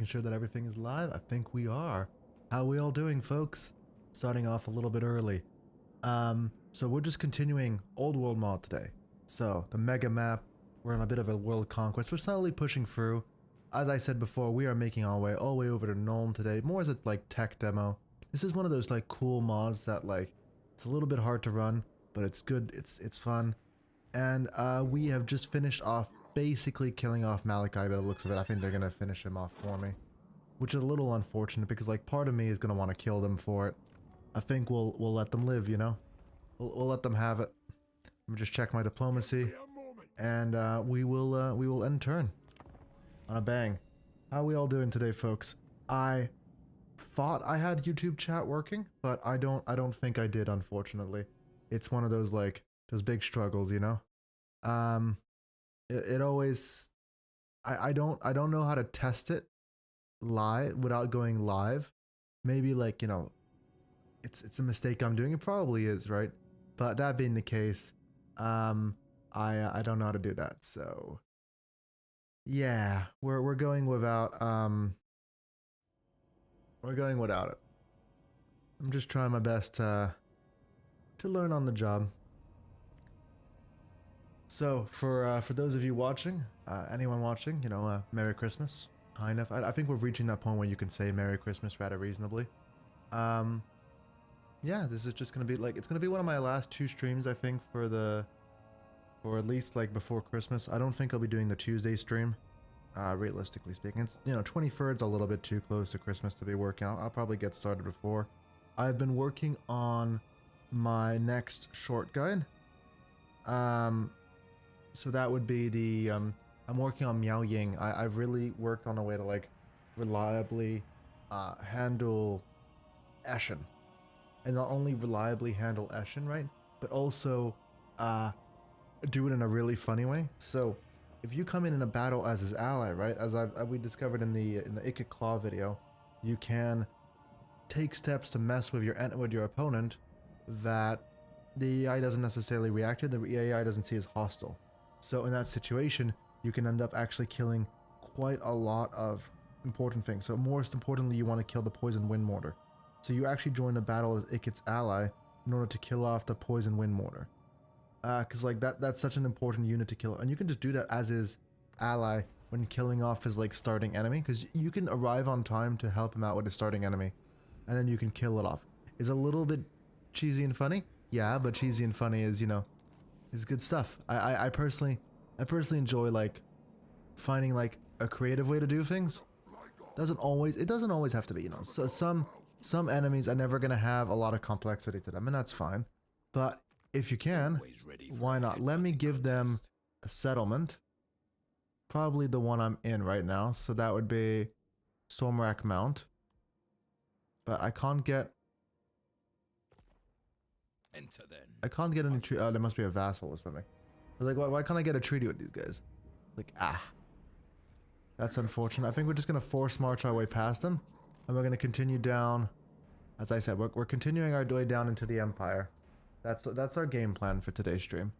making sure that everything is live. I think we are. How we all doing, folks? Starting off a little bit early. So we're just continuing Old World mod today. So, the mega map, we're on a bit of a world conquest. We're slowly pushing through. As I said before, we are making our way all the way over to Nuln today. More as a, like, tech demo. This is one of those, like, cool mods that, like, it's a little bit hard to run, but it's good, it's fun. And, we have just finished off basically killing off Malachi by the looks of it. I think they're gonna finish him off for me. Which is a little unfortunate because, like, part of me is gonna want to kill them for it. I think we'll let them live, you know? We'll let them have it. Let me just check my diplomacy. And, we will end turn. On a bang. How we all doing today, folks? I thought I had YouTube chat working, but I don't think I did, unfortunately. It's one of those, like, those big struggles, you know? It always... I don't know how to test it live without going live. Maybe, like, you know, it's a mistake I'm doing. It probably is, right? But that being the case, I don't know how to do that, so... Yeah, we're going without, we're going without it. I'm just trying my best to learn on the job. So, for those of you watching, anyone watching, you know, Merry Christmas, kind of. I think we're reaching that point where you can say Merry Christmas rather reasonably. Yeah, this is just gonna be, like, it's gonna be one of my last 2 streams, I think, or at least, like, before Christmas. I don't think I'll be doing the Tuesday stream, realistically speaking. It's, you know, 23rd's a little bit too close to Christmas to be working out. I'll probably get started before. I've been working on my next short guide. So that would be the, I'm working on Miao Ying. I've really worked on a way to, like, reliably, handle Eshin. And not only reliably handle Eshin, right? But also, do it in a really funny way. So, if you come in a battle as his ally, right? As we discovered in the Ikit Claw video, you can take steps to mess with your opponent that the AI doesn't necessarily react to, the AI doesn't see as hostile. So in that situation, you can end up actually killing quite a lot of important things. So most importantly, you want to kill the Poison Wind Mortar. So you actually join a battle as Ikit's ally in order to kill off the Poison Wind Mortar. Because, like, that's such an important unit to kill. And you can just do that as his ally when killing off his, like, starting enemy. Because you can arrive on time to help him out with his starting enemy. And then you can kill it off. It's a little bit cheesy and funny. Yeah, but cheesy and funny is, you know, is good stuff. I personally enjoy, like, finding, like, a creative way to do things. It doesn't always have to be, you know. So some enemies are never gonna have a lot of complexity to them, and that's fine. But if you can, why not? Let me give them a settlement. Probably the one I'm in right now. So that would be Stormrack Mount. But I can't get... Enter then. I can't get any treaty. Oh, there must be a vassal or something. Like, why can't I get a treaty with these guys? Like, that's unfortunate. I think we're just gonna force march our way past them. And we're gonna continue down. As I said, we're continuing our way down into the Empire. That's our game plan for today's stream.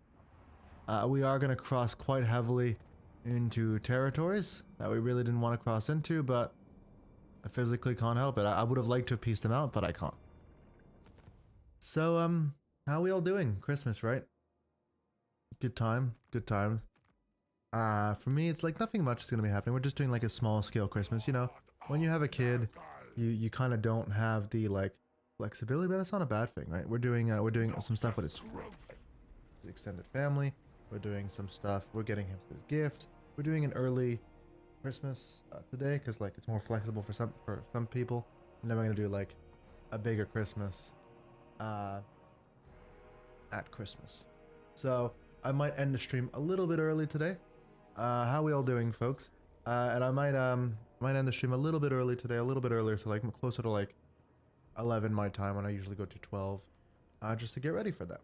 We are gonna cross quite heavily into territories that we really didn't want to cross into, but I physically can't help it. I would have liked to have pieced them out, but I can't. So, how are we all doing? Christmas, right? Good time. Good time. For me, it's like nothing much is gonna be happening. We're just doing like a small scale Christmas, you know? When you have a kid, you kind of don't have the, like, flexibility, but that's not a bad thing, right? We're doing some stuff with his extended family. We're doing some stuff. We're getting him his gift. We're doing an early Christmas today because, like, it's more flexible for some people. And then we're gonna do, like, a bigger Christmas at Christmas. So I might end the stream a little bit early today. How we all doing, folks? And I might end the stream a little bit early today, a little bit earlier, so, like, closer to, like, 11 my time when I usually go to 12, just to get ready for that.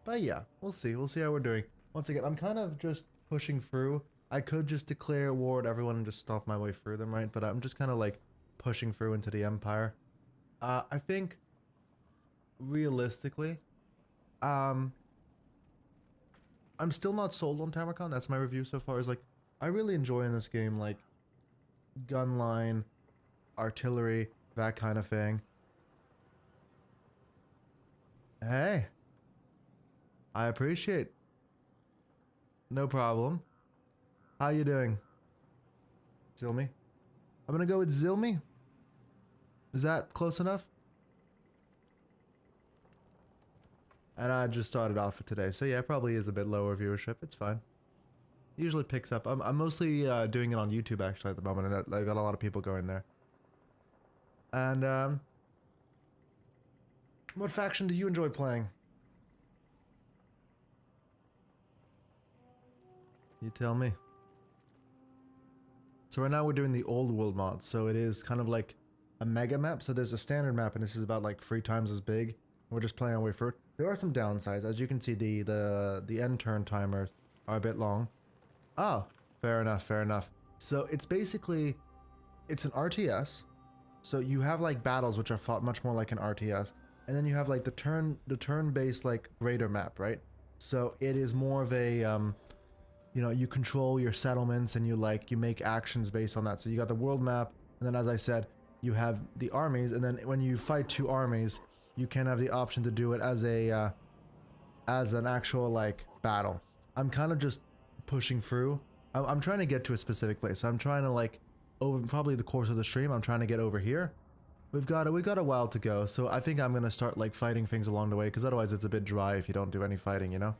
But yeah, we'll see how we're doing. Once again, I'm kind of just pushing through. I could just declare war at everyone and just stomp my way through them, right? But I'm just kind of, like, pushing through into the Empire. I think, realistically, I'm still not sold on Tamurkhan. That's my review so far. Is, like, I really enjoy in this game, like, gun line, artillery, that kind of thing. Hey, I appreciate. No problem. How you doing? Zilmi? I'm gonna go with Zilmi. Is that close enough? And I just started off for today, so yeah, it probably is a bit lower viewership. It's fine. Usually picks up. I'm mostly doing it on YouTube actually at the moment, and I got a lot of people going there. And what faction do you enjoy playing? You tell me. So right now we're doing the old world mod, so it is kind of like a mega map. So there's a standard map, and this is about like 3 times as big. We're just playing our way through it. There are some downsides, as you can see. The end turn timers are a bit long. Oh, fair enough, fair enough. So it's basically, it's an RTS. So you have like battles which are fought much more like an RTS, and then you have like the turn-based like greater map, right? So it is more of a you know, you control your settlements and you make actions based on that. So you got the world map, and then as I said, you have the armies, and then when you fight 2 armies, you can have the option to do it as a as an actual like battle. I'm kind of just pushing through. I'm trying to get to a specific place. So I'm trying to like over probably the course of the stream. I'm trying to get over here. We've got a while to go. So I think I'm gonna start like fighting things along the way, because otherwise it's a bit dry if you don't do any fighting, you know.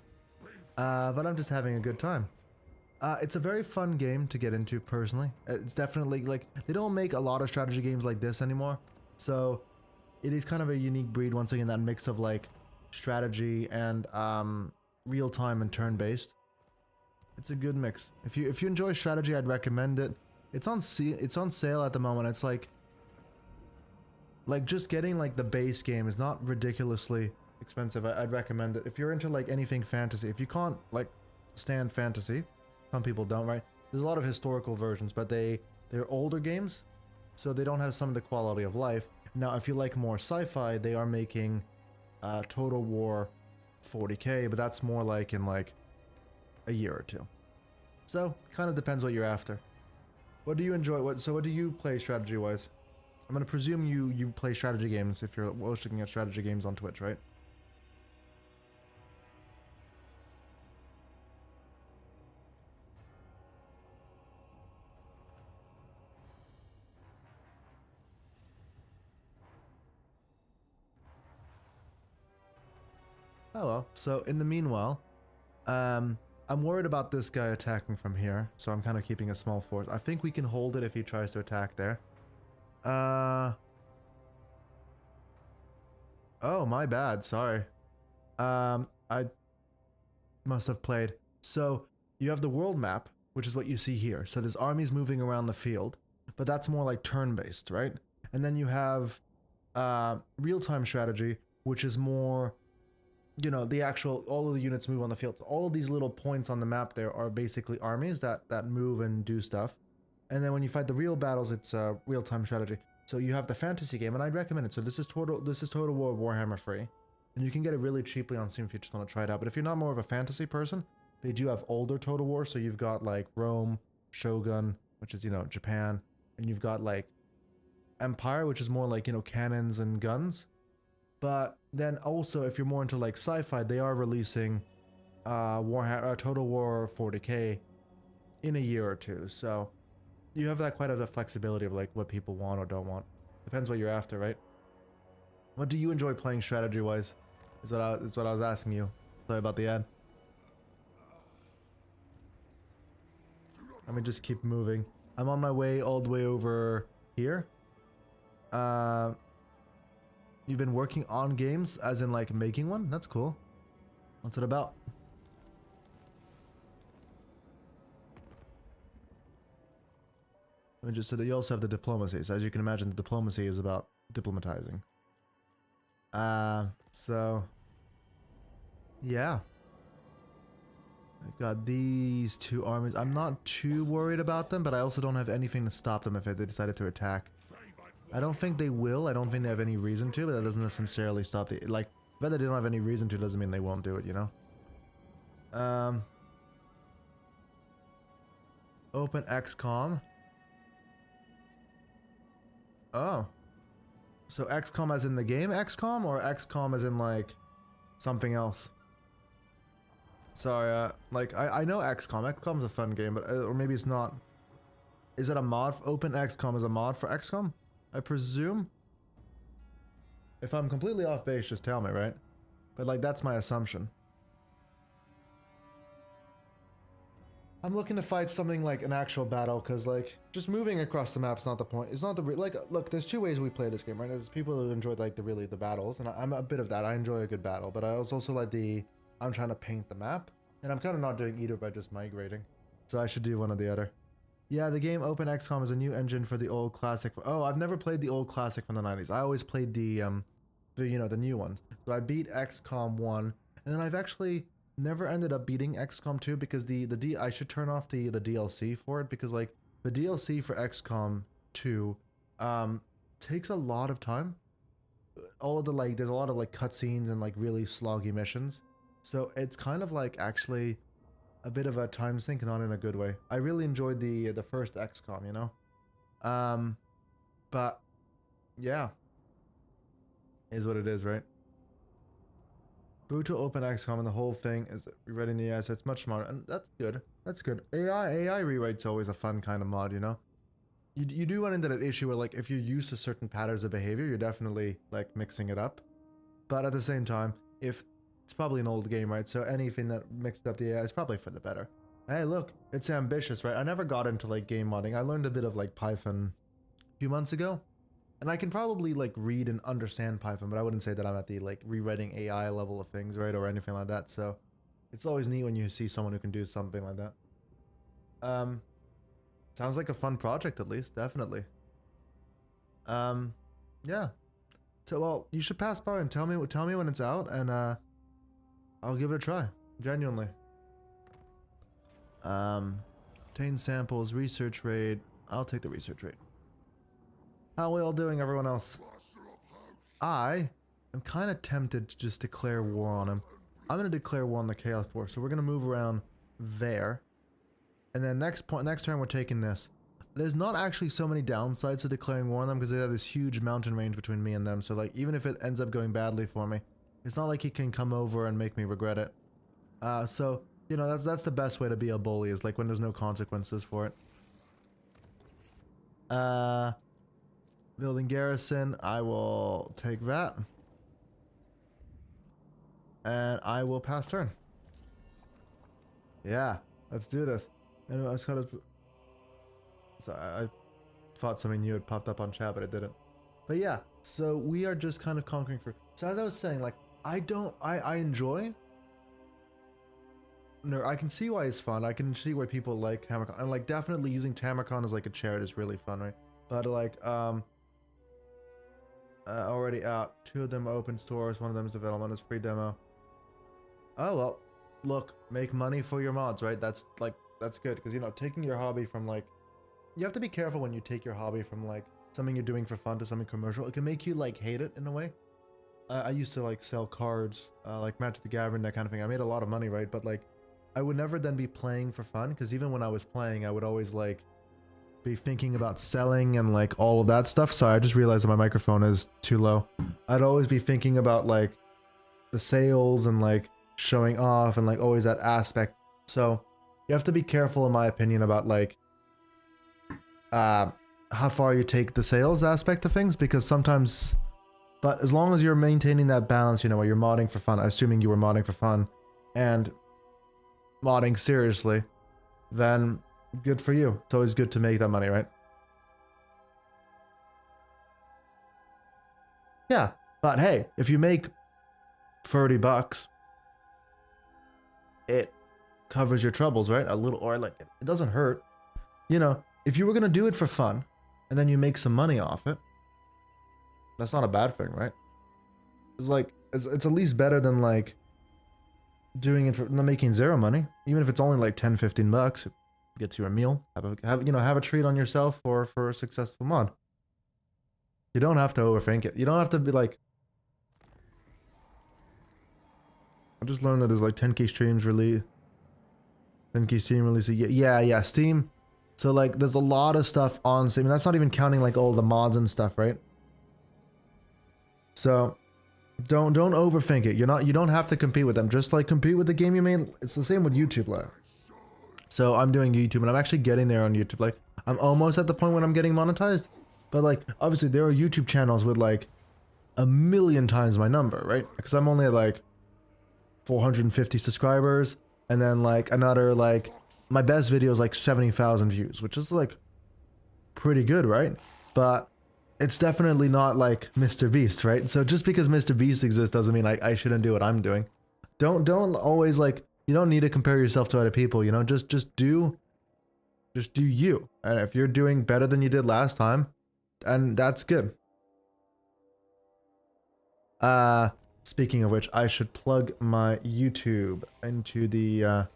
But I'm just having a good time. It's a very fun game to get into personally. It's definitely like, they don't make a lot of strategy games like this anymore. So it is kind of a unique breed, once again, that mix of like strategy and real time and turn based. It's a good mix. If you enjoy strategy, I'd recommend it. It's on sale at the moment. It's like just getting like the base game is not ridiculously expensive. I'd recommend it. If you're into like anything fantasy, if you can't like stand fantasy, some people don't, right? There's a lot of historical versions, but they're older games, so they don't have some of the quality of life. Now, if you like more sci-fi, they are making Total War 40K, but that's more like in like a year or 2. So, kind of depends what you're after. What do you enjoy? What do you play strategy-wise? I'm gonna presume you play strategy games if you're looking at strategy games on Twitch, right? Oh well. So in the meanwhile, I'm worried about this guy attacking from here, so I'm kind of keeping a small force. I think we can hold it if he tries to attack there. Oh, my bad. Sorry. I must have played. So you have the world map, which is what you see here. So there's armies moving around the field, but that's more like turn-based, right? And then you have real-time strategy, which is more, you know, the actual, all of the units move on the field. So all of these little points on the map there are basically armies that move and do stuff. And then when you fight the real battles, it's real-time strategy. So you have the fantasy game, and I'd recommend it. So this is Total War Warhammer free, and you can get it really cheaply on Steam if you just want to try it out. But if you're not more of a fantasy person, they do have older Total War. So you've got like Rome, Shogun, which is, you know, Japan, and you've got like Empire, which is more like, you know, cannons and guns. But then also, if you're more into like sci-fi, they are releasing Total War 40K in a year or 2. So you have that quite a flexibility of like what people want or don't want. Depends what you're after, right? What do you enjoy playing strategy-wise? Is what I was asking you. Sorry about the ad. Let me just keep moving. I'm on my way all the way over here. You've been working on games, as in like making one? That's cool. What's it about? Let me just say that you also have the diplomacy. So as you can imagine, the diplomacy is about diplomatizing. So yeah. I've got these 2 armies. I'm not too worried about them, but I also don't have anything to stop them if they decided to attack. I don't think they will. I don't think they have any reason to, but that doesn't necessarily stop the, like, but they don't have any reason to doesn't mean they won't do it, you know? Open XCOM. Oh. So XCOM as in the game XCOM, or XCOM as in like something else? Sorry, like I know XCOM. XCOM's a fun game, but or maybe it's not. Is it a mod? Open XCOM is a mod for XCOM? I presume. If I'm completely off base, just tell me, right? But like that's my assumption. I'm looking to fight something like an actual battle, because like just moving across the map's not the point. It's not the like look. There's two ways we play this game, right? There's people who enjoy like the battles, and I'm a bit of that. I enjoy a good battle, but I also like I'm trying to paint the map, and I'm kind of not doing either by just migrating. So I should do one or the other. Yeah, the game Open XCOM is a new engine for the old classic. Oh, I've never played the old classic from the 90s. I always played the the new ones. So I beat XCOM 1, and then I've actually never ended up beating XCOM 2 because I should turn off the DLC for it, because like the DLC for XCOM 2 takes a lot of time. All of the like there's a lot of like cutscenes and like really sloggy missions. So it's kind of like actually a bit of a time sink, not in a good way. I really enjoyed the first XCOM, you know? But yeah. Is what it is, right? Brutal open XCOM and the whole thing is rewriting the AI, so it's much smarter, and that's good. That's good. AI rewrite's always a fun kind of mod, you know? You do run into that issue where like if you're used to certain patterns of behavior, you're definitely like mixing it up. But at the same time, if it's probably an old game, right? So anything that mixed up the AI is probably for the better. Hey, look, it's ambitious, right? I never got into like game modding. I learned a bit of like Python a few months ago. And I can probably like read and understand Python, but I wouldn't say that I'm at the like rewriting AI level of things, right? Or anything like that. So it's always neat when you see someone who can do something like that. Sounds like a fun project, at least, definitely. Yeah. So well, you should pass by and tell me when it's out, and I'll give it a try. Genuinely. Obtain samples, research rate. I'll take the research rate. How are we all doing, everyone else? I am kind of tempted to just declare war on him. I'm going to declare war on the Chaos Dwarf, so we're going to move around there. And then next turn we're taking this. There's not actually so many downsides to declaring war on them, because they have this huge mountain range between me and them, so like even if it ends up going badly for me, it's not like he can come over and make me regret it. So, you know, that's the best way to be a bully, is like when there's no consequences for it. Building garrison, I will take that. And I will pass turn. Yeah, let's do this. Anyway, I was kind of... Sorry, I thought something new had popped up on chat, but it didn't. But yeah, so we are just kind of conquering for... So as I was saying, like, I enjoy... No, I can see why it's fun. I can see why people like Tamurkhan. And like, definitely using Tamurkhan as like a chariot is really fun, right? But like, already out. 2 of them are open stores, 1 of them is development, is free demo. Oh well, look, make money for your mods, right? That's good, because you know, taking your hobby from like, you have to be careful when you take your hobby from like something you're doing for fun to something commercial. It can make you like hate it in a way. I used to like sell cards, like Magic the Gathering, that kind of thing. I made a lot of money, right? But like, I would never then be playing for fun, because even when I was playing, I would always like be thinking about selling and like all of that stuff. So I just realized that my microphone is too low. I'd always be thinking about like the sales and like showing off and like always that aspect. So you have to be careful, in my opinion, about like how far you take the sales aspect of things, because sometimes, but as long as you're maintaining that balance, you know, where you're modding for fun, assuming you were modding for fun and modding seriously, then good for you. It's always good to make that money, right? Yeah, but hey, if you make 30 bucks, it covers your troubles, right? A little, or like, it doesn't hurt. You know, if you were gonna do it for fun, and then you make some money off it, that's not a bad thing, right? It's like, it's at least better than like doing it for making 0 money. Even if it's only like 10, 15 bucks, it gets you a meal. Have a treat on yourself for a successful mod. You don't have to overthink it. You don't have to be like, I just learned that there's like 10k streams release. 10k stream release. Yeah, Steam. So like there's a lot of stuff on Steam. And that's not even counting like all the mods and stuff, right? So don't overthink it. You don't have to compete with them. Just like compete with the game you made. It's the same with YouTube Live. So I'm doing YouTube and I'm actually getting there on YouTube. Like I'm almost at the point when I'm getting monetized. But like obviously there are YouTube channels with like a million times my number, right? Because I'm only at like 450 subscribers, and then like another like my best video is like 70,000 views, which is like pretty good, right? But it's definitely not like Mr. Beast, right? So just because Mr. Beast exists doesn't mean like I shouldn't do what I'm doing. Don't always like, you don't need to compare yourself to other people, you know? Just do you. And if you're doing better than you did last time, and that's good. Speaking of which, I should plug my YouTube into the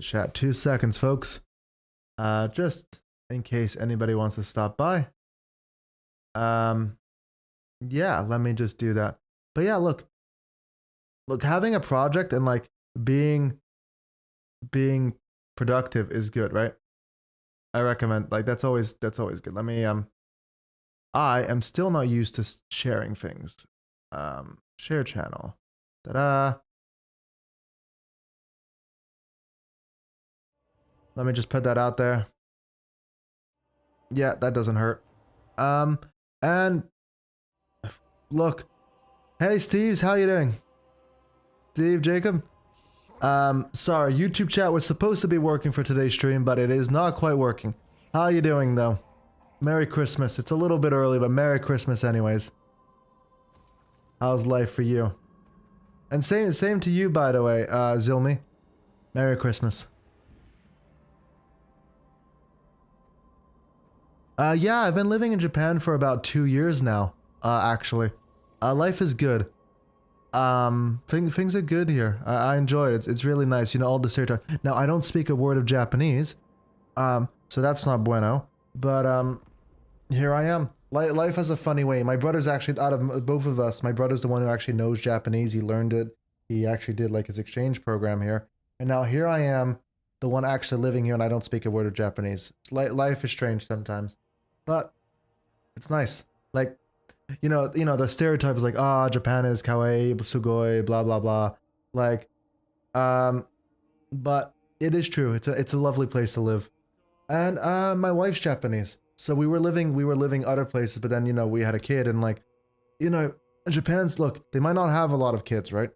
chat. 2 seconds, folks. Just in case anybody wants to stop by. Yeah, let me just do that. But yeah, look, having a project and like being productive is good, right? I recommend, like, that's always good. Let me I am still not used to sharing things. Share channel. Ta-da. Let me just put that out there. Yeah, that doesn't hurt. And look. Hey Steves, how you doing? Steve, Jacob? Sorry, YouTube chat was supposed to be working for today's stream, but it is not quite working. How you doing though? Merry Christmas. It's a little bit early, but Merry Christmas anyways. How's life for you? And same to you, by the way, Zilmi. Merry Christmas. Yeah, I've been living in Japan for about 2 years now, actually. Life is good. Things are good here. I enjoy it. It's really nice, you know, all the stereotypes. Now, I don't speak a word of Japanese, so that's not bueno. But, here I am. Life has a funny way. My brother's actually, out of both of us, my brother's the one who actually knows Japanese. He learned it. He actually did like his exchange program here. And now here I am, the one actually living here, and I don't speak a word of Japanese. Life is strange sometimes. But it's nice. Like, you know, the stereotype is like, Japan is kawaii, sugoi, blah, blah, blah. Like, but it is true. It's a lovely place to live. And, my wife's Japanese. So we were living other places, but then, you know, we had a kid and like, you know, Japan's, look, they might not have a lot of kids, right?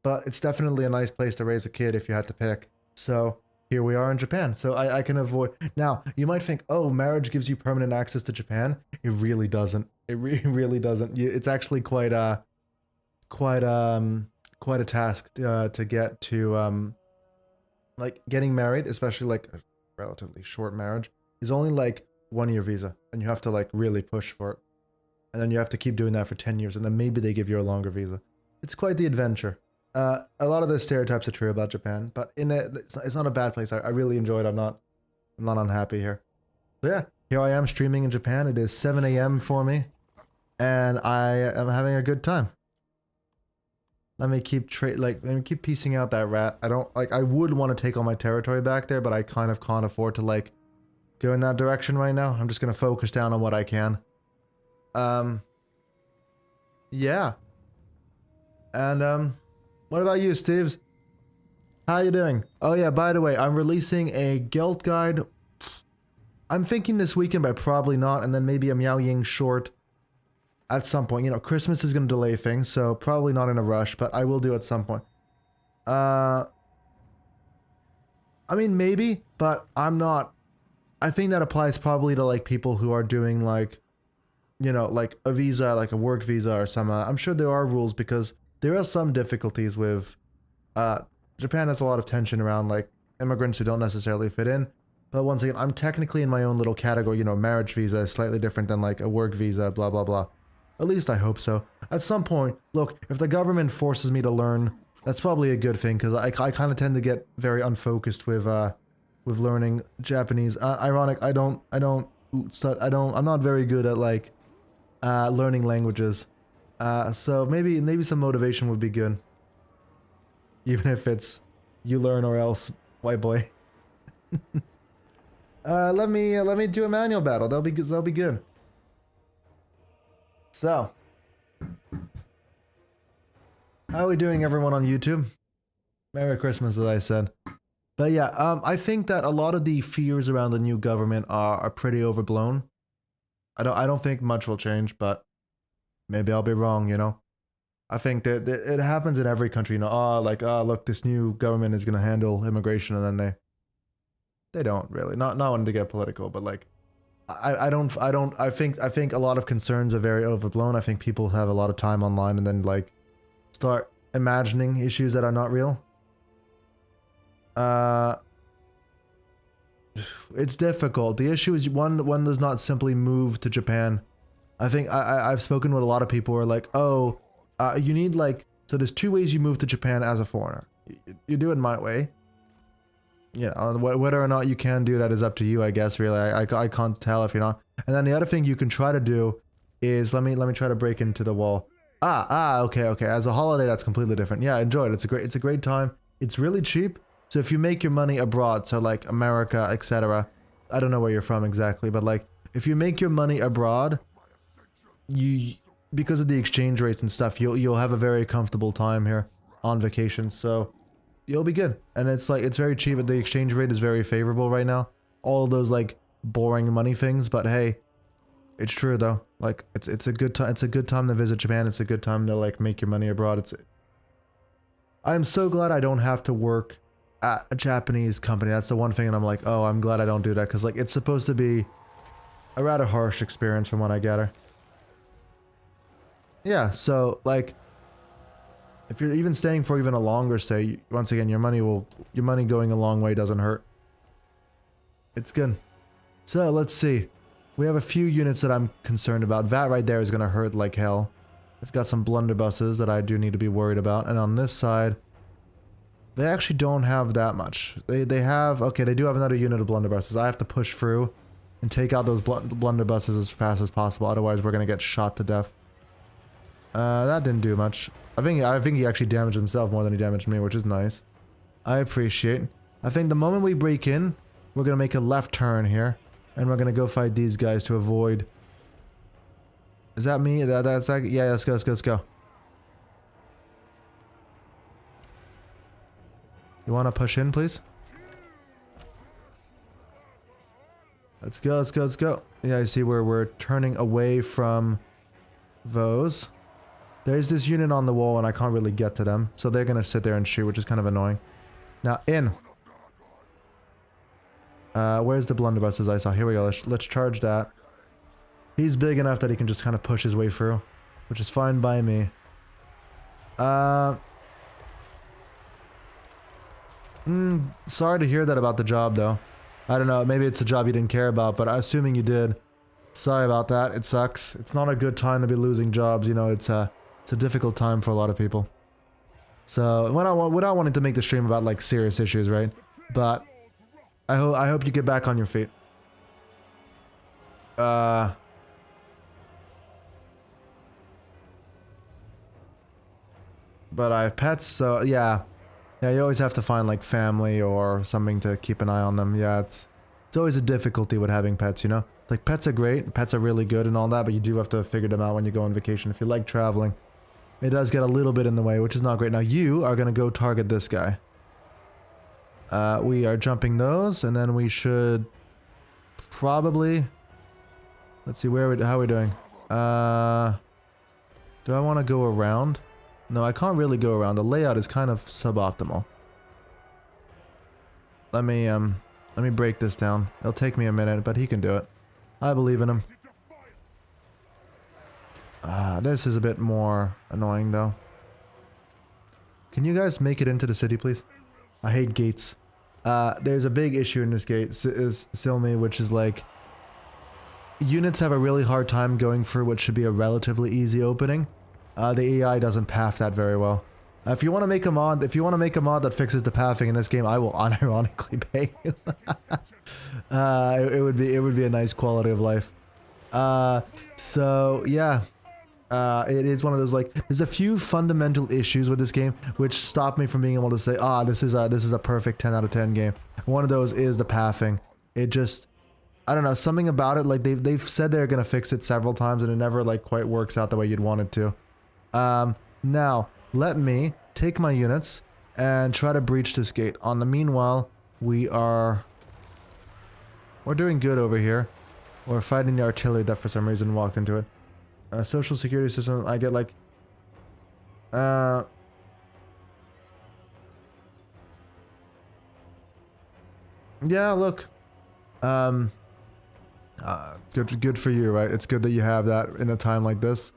But it's definitely a nice place to raise a kid if you had to pick. So here we are in Japan. So I can avoid. Now, you might think, oh, marriage gives you permanent access to Japan. It really doesn't. It really doesn't. It's actually quite a task to get to, like getting married, especially like a relatively short marriage, is only like 1-year visa, and you have to like really push for it, and then you have to keep doing that for 10 years, and then maybe they give you a longer visa. It's quite the adventure. A lot of the stereotypes are true about Japan, but it's not a bad place. I really enjoy it. I'm not unhappy here. So yeah, here I am streaming in Japan. It is 7 a.m. for me, and I am having a good time. Let me keep piecing out that rat. I would want to take all my territory back there, but I kind of can't afford to like go in that direction right now. I'm just gonna focus down on what I can. Yeah. And what about you, Steves? How you doing? Oh yeah, by the way, I'm releasing a Gelt guide. I'm thinking this weekend, but probably not, and then maybe a Miao Ying short at some point. You know, Christmas is gonna delay things, so probably not in a rush, but I will do at some point. I mean, maybe, but I'm not. I think that applies probably to like people who are doing like, you know, like a visa, like a work visa or some. I'm sure there are rules because there are some difficulties with. Japan has a lot of tension around like immigrants who don't necessarily fit in. But once again, I'm technically in my own little category. You know, marriage visa is slightly different than like a work visa. Blah blah blah. At least I hope so. At some point, look, if the government forces me to learn, that's probably a good thing because I kind of tend to get very unfocused with learning Japanese. Ironic, I'm not very good at like learning languages. So maybe some motivation would be good. Even if it's you learn or else, white boy. Let me do a manual battle. That'll be good. So, how are we doing, everyone on YouTube? Merry Christmas, as I said. But yeah, I think that a lot of the fears around the new government are pretty overblown. I don't think much will change, but maybe I'll be wrong, you know? I think that it happens in every country, you know, look, this new government is gonna handle immigration, and then they don't really. Not wanting to get political, but like, I think a lot of concerns are very overblown. I think people have a lot of time online and then like start imagining issues that are not real. It's difficult. The issue is one does not simply move to Japan. I think I've spoken with a lot of people who are like, oh, you need like, so there's two ways you move to Japan as a foreigner. You do it my way. Yeah, whether or not you can do that is up to you, I guess, really. I can't tell if you're not. And then the other thing you can try to do is, let me try to break into the wall. Okay. As a holiday, that's completely different. Yeah, enjoy it. It's a great time. It's really cheap. So if you make your money abroad, so like America, etc. I don't know where you're from exactly, but like, if you make your money abroad, because of the exchange rates and stuff, you'll have a very comfortable time here on vacation. So you'll be good. And it's like, it's very cheap, but the exchange rate is very favorable right now. All of those like boring money things, but hey, it's true though. Like, it's a good time. It's a good time to visit Japan. It's a good time to like make your money abroad. I'm so glad I don't have to work at a Japanese company. That's the one thing, and I'm like, oh, I'm glad I don't do that, because like, it's supposed to be a rather harsh experience from what I gather. Yeah, so like, if you're even staying for even a longer stay, once again, your money going a long way doesn't hurt. It's good. So let's see. We have a few units that I'm concerned about. That right there is going to hurt like hell. I've got some blunderbusses that I do need to be worried about. And on this side, they actually don't have that much. They have, okay, they do have another unit of blunderbusses. I have to push through and take out those blunderbusses as fast as possible. Otherwise, we're going to get shot to death. That didn't do much. I think he actually damaged himself more than he damaged me, which is nice. I appreciate. I think the moment we break in, we're going to make a left turn here. And we're going to go fight these guys to avoid... Is that me? That's like, yeah, let's go. You want to push in, please? Let's go. Yeah, I see where we're turning away from those. There's this unit on the wall and I can't really get to them. So they're going to sit there and shoot, which is kind of annoying. Now, in. Where's the blunderbusses I saw? Here we go. Let's charge that. He's big enough that he can just kind of push his way through, which is fine by me. Sorry to hear that about the job, though. I don't know. Maybe it's a job you didn't care about, but assuming you did. Sorry about that. It sucks. It's not a good time to be losing jobs. You know, it's a difficult time for a lot of people. So, without wanting to make the stream about like serious issues, right? But I hope you get back on your feet. But I have pets, so yeah. Yeah, you always have to find like family or something to keep an eye on them. Yeah, it's always a difficulty with having pets, you know? Like, pets are great, pets are really good and all that, but you do have to figure them out when you go on vacation. If you like traveling, it does get a little bit in the way, which is not great. Now, you are gonna go target this guy. We are jumping those, and then we should probably... Let's see, how are we doing? Do I want to go around? No, I can't really go around. The layout is kind of suboptimal. Let me break this down. It'll take me a minute, but he can do it. I believe in him. This is a bit more annoying, though. Can you guys make it into the city, please? I hate gates. There's a big issue in this gate, Silmi, which is like... Units have a really hard time going for what should be a relatively easy opening. The AI doesn't path that very well. If you want to make a mod, that fixes the pathing in this game, I will unironically pay you. It would be a nice quality of life. So yeah, it is one of those, like, there's a few fundamental issues with this game which stop me from being able to say, this is a perfect 10 out of 10 game. One of those is the pathing. It just, I don't know, something about it, like they've said they're gonna fix it several times and it never like quite works out the way you'd want it to. Now, let me take my units and try to breach this gate. On the meanwhile, we're doing good over here. We're fighting the artillery that for some reason walked into it. Social security system, I get like... yeah, look. Good for you, right? It's good that you have that in a time like this.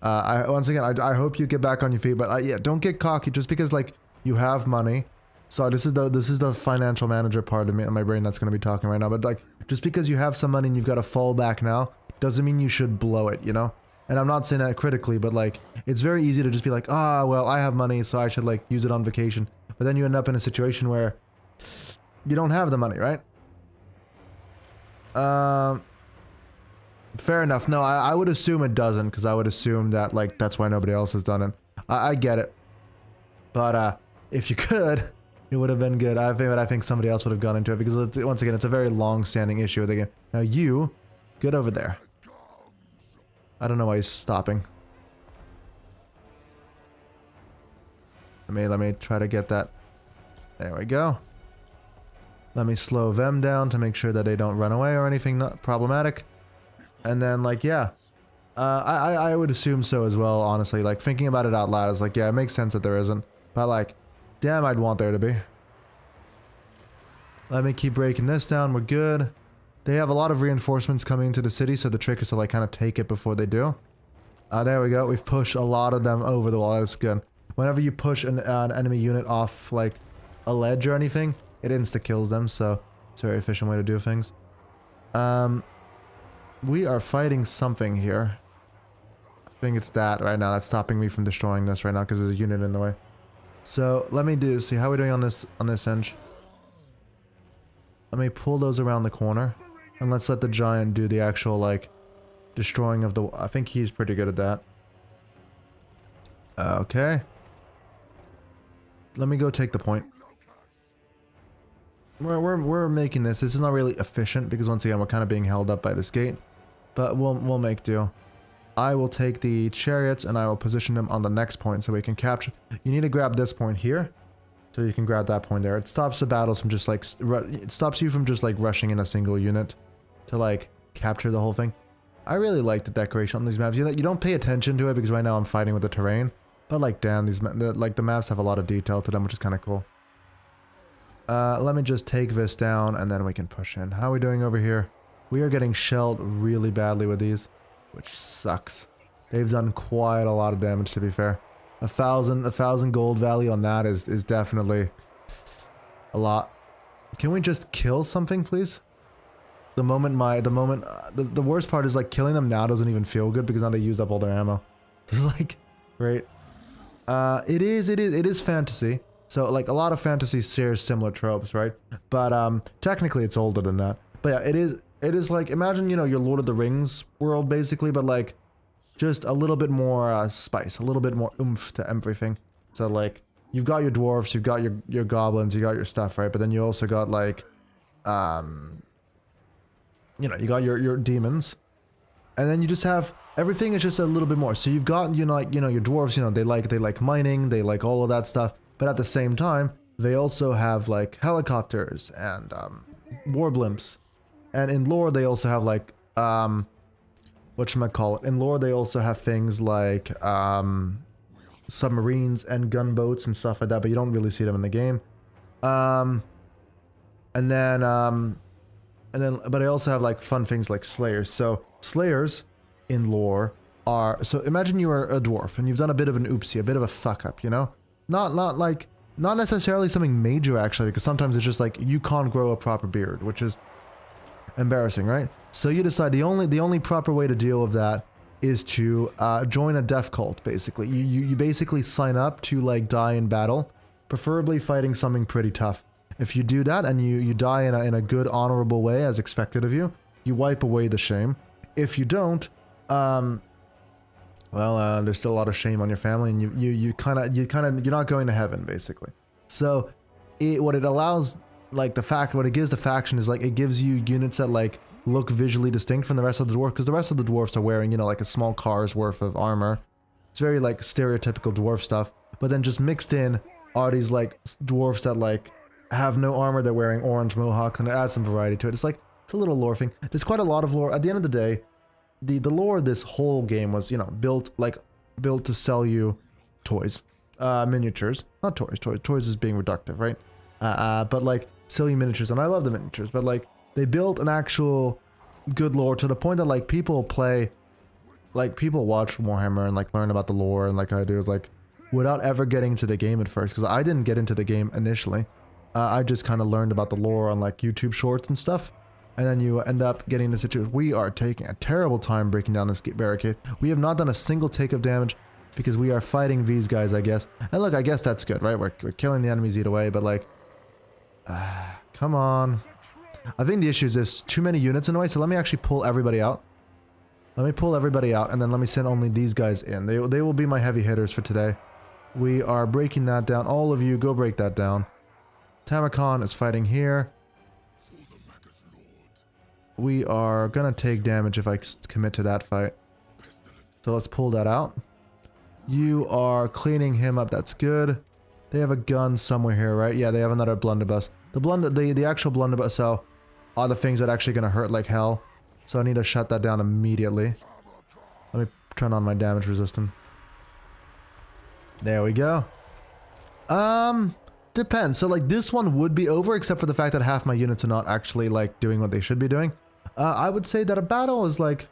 Once again, I hope you get back on your feet, but yeah, don't get cocky just because like you have money. Sorry, this is the financial manager part of me and my brain that's going to be talking right now. But like, just because you have some money and you've got to fall back now, doesn't mean you should blow it, you know? And I'm not saying that critically, but like, it's very easy to just be like, ah, well, I have money, so I should like use it on vacation. But then you end up in a situation where you don't have the money, right? Fair enough. No, I would assume it doesn't, because I would assume that, like, that's why nobody else has done it. I get it. But, if you could, it would have been good. I think somebody else would have gone into it, because, once again, it's a very long-standing issue with the game. Now, you, get over there. I don't know why he's stopping. Let me try to get that. There we go. Let me slow them down to make sure that they don't run away or anything not problematic. And then, like, yeah. I would assume so as well, honestly. Like, thinking about it out loud is like, yeah, it makes sense that there isn't. But, like, damn, I'd want there to be. Let me keep breaking this down. We're good. They have a lot of reinforcements coming into the city, so the trick is to, like, kind of take it before they do. There we go. We've pushed a lot of them over the wall. That's good. Whenever you push an enemy unit off, like, a ledge or anything, it insta-kills them, so it's a very efficient way to do things. We are fighting something here. I think it's that right now. That's stopping me from destroying this right now because there's a unit in the way. So let me see how we're doing on this end. Let me pull those around the corner, and let's let the giant do the actual like destroying of the. I think he's pretty good at that. Okay. Let me go take the point. We're making this. This is not really efficient because once again we're kind of being held up by this gate, but we'll make do. I will take the chariots and I will position them on the next point so we can capture. You need to grab this point here, so you can grab that point there. It stops the battles from just like it stops you from just like rushing in a single unit to like capture the whole thing. I really like the decoration on these maps. You don't pay attention to it because right now I'm fighting with the terrain, but like damn, the maps have a lot of detail to them, which is kind of cool. Let me just take this down and then we can push in. How are we doing over here? We are getting shelled really badly with these, which sucks. They've done quite a lot of damage, to be fair. A thousand gold value on that is definitely a lot. Can we just kill something, please? The worst part is like killing them now doesn't even feel good because now they used up all their ammo. It's like, great. It is fantasy. So, like, a lot of fantasy shares similar tropes, right? But, technically it's older than that. But yeah, it is like, imagine, you know, your Lord of the Rings world, basically, but, like, just a little bit more, spice, a little bit more oomph to everything. So, like, you've got your dwarves, you've got your goblins, you got your stuff, right? But then you also got, like, you know, you got your demons. And then you just have, everything is just a little bit more. So you've got, you know, like, you know, your dwarves, you know, they like mining, they like all of that stuff. But at the same time, they also have, like, helicopters and, war blimps. And in lore, they also have, like, whatchamacallit. In lore, they also have things like, submarines and gunboats and stuff like that, but you don't really see them in the game. But I also have, like, fun things like slayers. So, slayers in lore are, so imagine you are a dwarf and you've done a bit of an oopsie, a bit of a fuck up, you know? Not necessarily something major, actually, because sometimes it's just like you can't grow a proper beard, which is embarrassing, right? So you decide the only proper way to deal with that is to join a death cult, basically. You basically sign up to like die in battle, preferably fighting something pretty tough. If you do that and you die in a good, honorable way as expected of you, you wipe away the shame. If you don't, well, there's still a lot of shame on your family, and you're not going to heaven, basically. So, what it gives the faction is like, it gives you units that like look visually distinct from the rest of the dwarf, because the rest of the dwarfs are wearing, you know, like a small car's worth of armor. It's very like stereotypical dwarf stuff, but then just mixed in are these like dwarfs that like have no armor, they're wearing orange mohawks, and it adds some variety to it. It's like, it's a little lore thing. There's quite a lot of lore. At the end of the day, the lore of this whole game was, you know, built to sell you toys. Miniatures. Not toys. Toys is being reductive, right? But like, sell you miniatures, and I love the miniatures, but like, they built an actual good lore to the point that like, people play, like, people watch Warhammer and like, learn about the lore, and like I do, like, without ever getting into the game at first, because I didn't get into the game initially. I just kind of learned about the lore on like YouTube shorts and stuff. And then you end up getting in the situation. We are taking a terrible time breaking down this barricade. We have not done a single take of damage because we are fighting these guys, I guess. And look, I guess that's good, right? We're killing the enemies either way, but like, come on. I think the issue is there's too many units in the way, so let me actually pull everybody out. Let me pull everybody out, and then let me send only these guys in. They will be my heavy hitters for today. We are breaking that down. All of you, go break that down. Tamurkhan is fighting here. We are gonna take damage if I commit to that fight. So let's pull that out. You are cleaning him up, that's good. They have a gun somewhere here, right? Yeah, they have another blunderbuss. The actual blunderbuss cell are the things that are actually gonna hurt like hell. So I need to shut that down immediately. Let me turn on my damage resistance. There we go. Depends. So like this one would be over except for the fact that half my units are not actually like doing what they should be doing. I would say that a battle is like,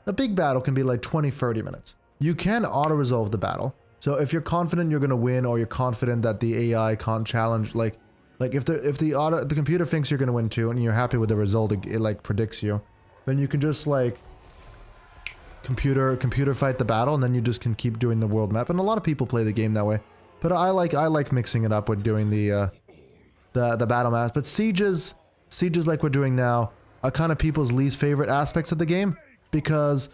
a big battle can be like 20-30 minutes. You can auto-resolve the battle. So if you're confident you're gonna win, or you're confident that the AI can't challenge, like if the computer thinks you're gonna win too, and you're happy with the result, it like predicts you, then you can just like computer fight the battle, and then you just can keep doing the world map. And a lot of people play the game that way. But I like mixing it up with doing the battle maps. But sieges like we're doing now are kind of people's least favorite aspects of the game, because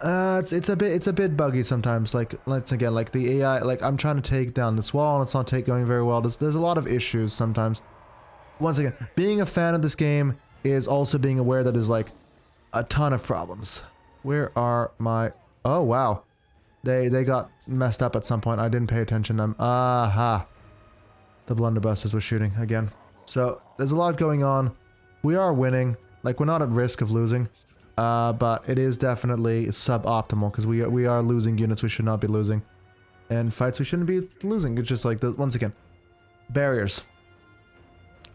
it's a bit buggy sometimes. Like, once again, like the AI, like I'm trying to take down this wall and it's not going very well. There's a lot of issues sometimes. Once again, being a fan of this game is also being aware that there's like a ton of problems. Where are my... Oh wow, they got messed up at some point. I didn't pay attention. Aha, the blunderbusses were shooting again. So there's a lot going on. We are winning. Like, we're not at risk of losing, but it is definitely suboptimal because we are losing units we should not be losing, and fights we shouldn't be losing. It's just like once again, barriers,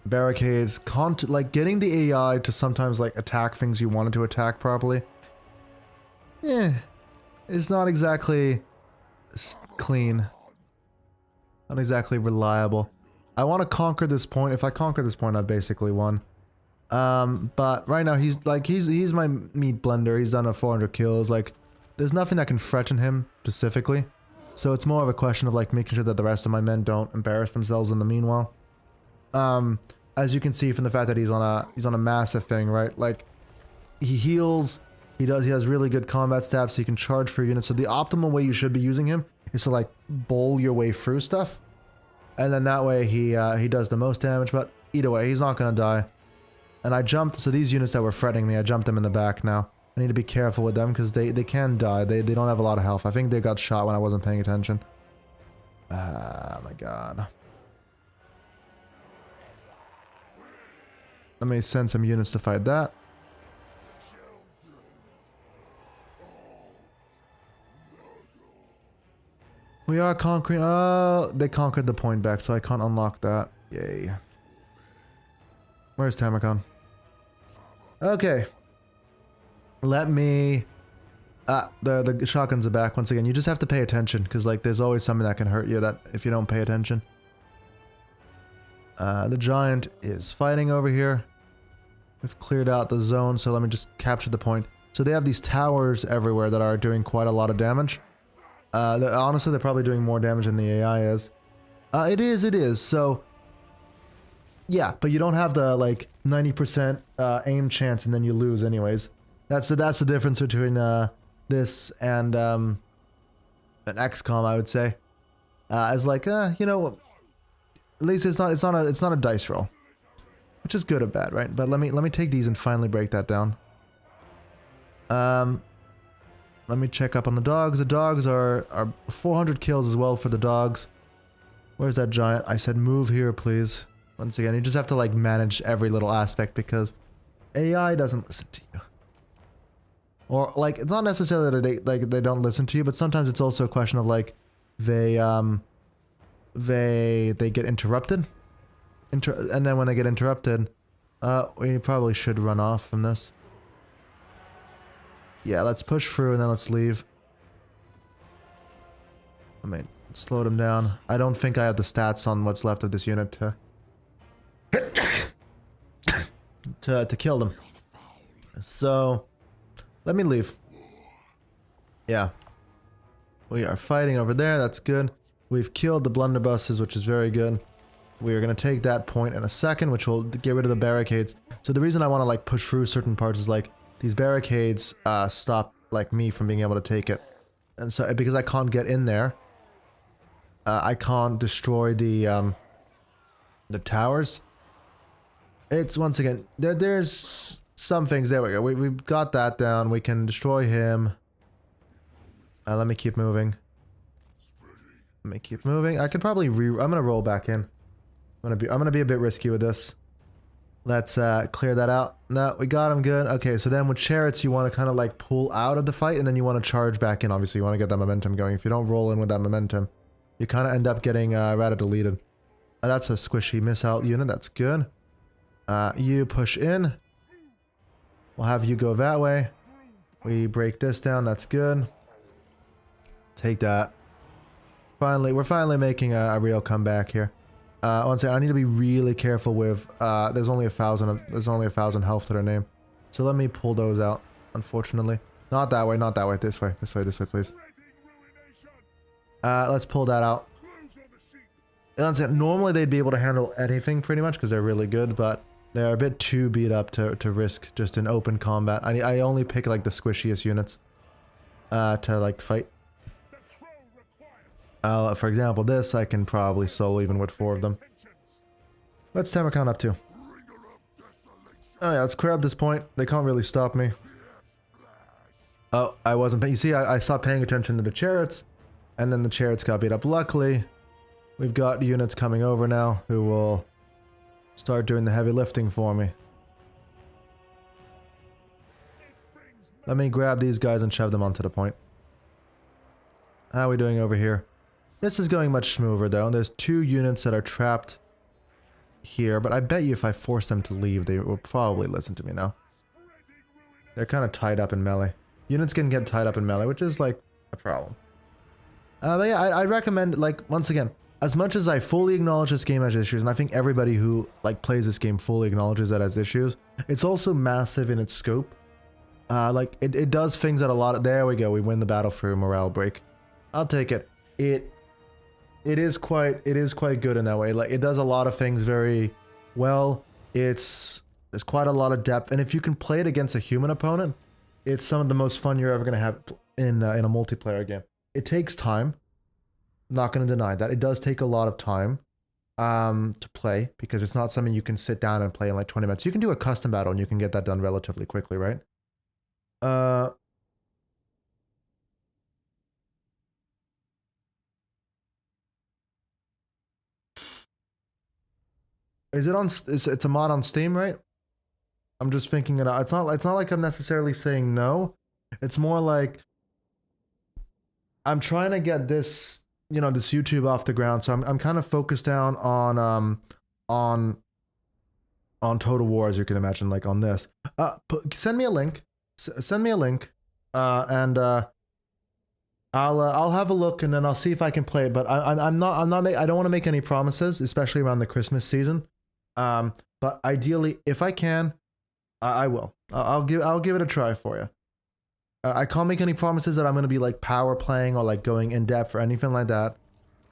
barricades, like getting the AI to sometimes like attack things you wanted to attack properly. It's not exactly clean, not exactly reliable. I want to conquer this point. If I conquer this point, I've basically won. But right now he's my meat blender. He's done a 400 kills. Like, there's nothing that can threaten him specifically. So it's more of a question of like making sure that the rest of my men don't embarrass themselves in the meanwhile. As you can see from the fact that he's on a massive thing, right? Like, he heals. He has really good combat stats, so he can charge for units. So the optimal way you should be using him is to like bowl your way through stuff. And then that way he does the most damage, but either way, he's not gonna die. And I jumped, so these units that were threatening me, I jumped them in the back now. I need to be careful with them because they can die. They don't have a lot of health. I think they got shot when I wasn't paying attention. Ah, my god. Let me send some units to fight that. We are conquering. Oh, they conquered the point back, so I can't unlock that. Yay. Where's Tamurkhan? Okay. Let me... the shotguns are back once again. You just have to pay attention, because like there's always something that can hurt you that if you don't pay attention. The giant is fighting over here. We've cleared out the zone, so let me just capture the point. So they have these towers everywhere that are doing quite a lot of damage. Honestly, they're probably doing more damage than the AI is. It is, so... Yeah, but you don't have the, like, 90% aim chance and then you lose anyways. That's the difference between, this and, an XCOM, I would say. As like, you know... At least it's not a dice roll. which is good or bad, right? But let me take these and finally break that down. Let me check up on the dogs. The dogs are 400 kills as well for the dogs. Where's that giant? I said move here, please. Once again, you just have to like manage every little aspect because AI doesn't listen to you. Or like, it's not necessarily that they don't listen to you, but sometimes it's also a question of like they get interrupted. And then when they get interrupted, we probably should run off from this. Yeah, let's push through and then let's leave. I mean, slow them down. I don't think I have the stats on what's left of this unit to kill them. So, let me leave. Yeah. We are fighting over there, that's good. We've killed the blunderbusses, which is very good. We are going to take that point in a second, which will get rid of the barricades. So the reason I want to like push through certain parts is like, these barricades stop like me from being able to take it. And so, because I can't get in there, I can't destroy the towers. It's, once again, there's some things. There we go. We've got that down. We can destroy him. Let me keep moving. Let me keep moving. I could probably I'm gonna roll back in. I'm gonna be a bit risky with this. Let's clear that out. No, we got him good. Okay, so then with chariots, you want to kind of like pull out of the fight, and then you want to charge back in. Obviously, you want to get that momentum going. If you don't roll in with that momentum, you kind of end up getting rather deleted. That's a squishy miss-out unit. That's good. You push in. We'll have you go that way. We break this down. That's good. Take that. Finally, we're finally making a real comeback here. Once again, I need to be really careful with. There's only 1,000 health to their name, so let me pull those out. Unfortunately, not that way, not that way. This way, this way, this way, please. Let's pull that out. Once again, normally they'd be able to handle anything pretty much because they're really good, but they're a bit too beat up to risk just in open combat. I only pick like the squishiest units to like fight. For example, this I can probably solo even with 4 of them. What's Tamurkhan up to? Oh yeah, let's clear up this point. They can't really stop me. Oh, I wasn't paying. You see, I stopped paying attention to the chariots, and then the chariots got beat up. Luckily, we've got units coming over now who will start doing the heavy lifting for me. Let me grab these guys and shove them onto the point. How are we doing over here? This is going much smoother though. There's 2 units that are trapped here, but I bet you if I force them to leave, they will probably listen to me now. They're kind of tied up in melee. Units can get tied up in melee, which is like a problem. But yeah, I recommend, like, once again, as much as I fully acknowledge this game has issues, and I think everybody who like plays this game fully acknowledges that it has issues, it's also massive in its scope. Like it does things that a lot of, there we go, we win the battle through morale break. I'll take it. It is quite good in that way. Like it does a lot of things very well. There's quite a lot of depth, and if you can play it against a human opponent, it's some of the most fun you're ever gonna have in a multiplayer game. It takes time. Not gonna deny that. It does take a lot of time to play because it's not something you can sit down and play in like 20 minutes. You can do a custom battle and you can get that done relatively quickly, right? Is it on? It's a mod on Steam, right? I'm just thinking it out. It's not like I'm necessarily saying no. It's more like I'm trying to get this, you know, this YouTube off the ground. So I'm kind of focused down on Total War, as you can imagine, like on this. Send me a link. Send me a link, and I'll have a look and then I'll see if I can play it. But I don't want to make any promises, especially around the Christmas season. But ideally, if I can, I will. I'll give it a try for you. I can't make any promises that I'm going to be like power playing or like going in depth or anything like that.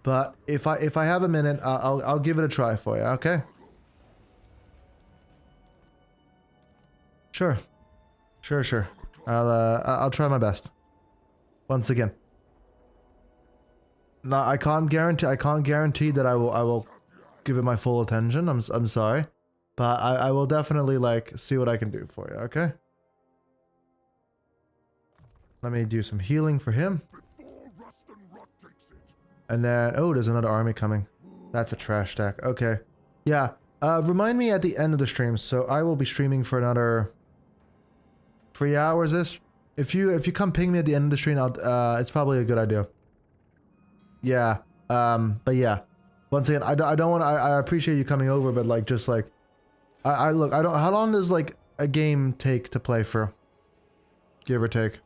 But if I have a minute, I'll give it a try for you. Okay. Sure. I'll try my best. Once again. No, I can't guarantee that I will give it my full attention. I'm sorry. But I will definitely like see what I can do for you, okay? Let me do some healing for him. And then, oh, there's another army coming. That's a trash stack. Okay. Yeah. Remind me at the end of the stream. So I will be streaming for another 3 hours-ish. If you come ping me at the end of the stream, it's probably a good idea. Yeah. But yeah. Once again, I don't want to, I appreciate you coming over, but like, just like, look, I don't, how long does like a game take to play for? Give or take.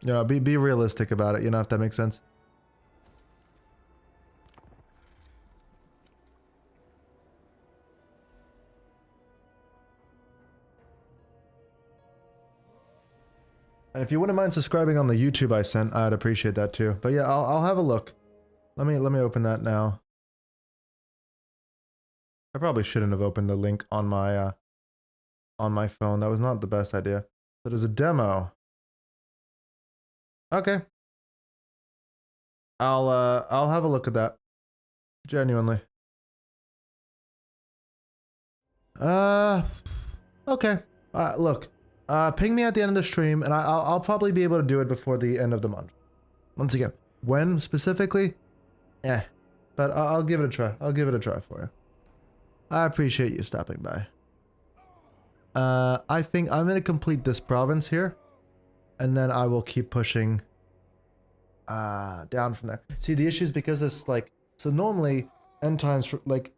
Yeah, be realistic about it, you know, if that makes sense. And if you wouldn't mind subscribing on the YouTube I sent, I'd appreciate that too. But yeah, I'll have a look. Let me open that now. I probably shouldn't have opened the link on my phone. That was not the best idea. So there's a demo. Okay. I'll have a look at that. Genuinely. Okay. Look. Ping me at the end of the stream, and I'll probably be able to do it before the end of the month. Once again, when specifically? But I'll give it a try. I'll give it a try for you. I appreciate you stopping by. I think I'm gonna complete this province here, and then I will keep pushing down from there. See, the issue is because it's like, so normally end times, like,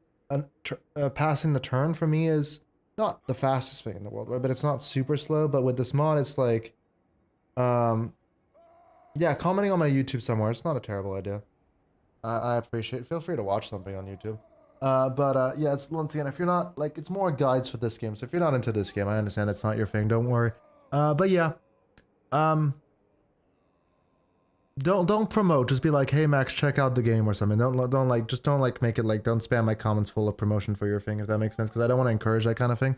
passing the turn for me is not the fastest thing in the world, right? But it's not super slow. But with this mod, it's like, yeah, commenting on my YouTube somewhere, it's not a terrible idea. I appreciate it. Feel free to watch something on YouTube. Yeah, it's, once again, if you're not, like, it's more guides for this game. So if you're not into this game, I understand that's not your thing. Don't worry. But yeah, don't promote. Just be like, hey Max, check out the game or something. Don't like, just don't like make it like, don't spam my comments full of promotion for your thing, if that makes sense, because I don't want to encourage that kind of thing.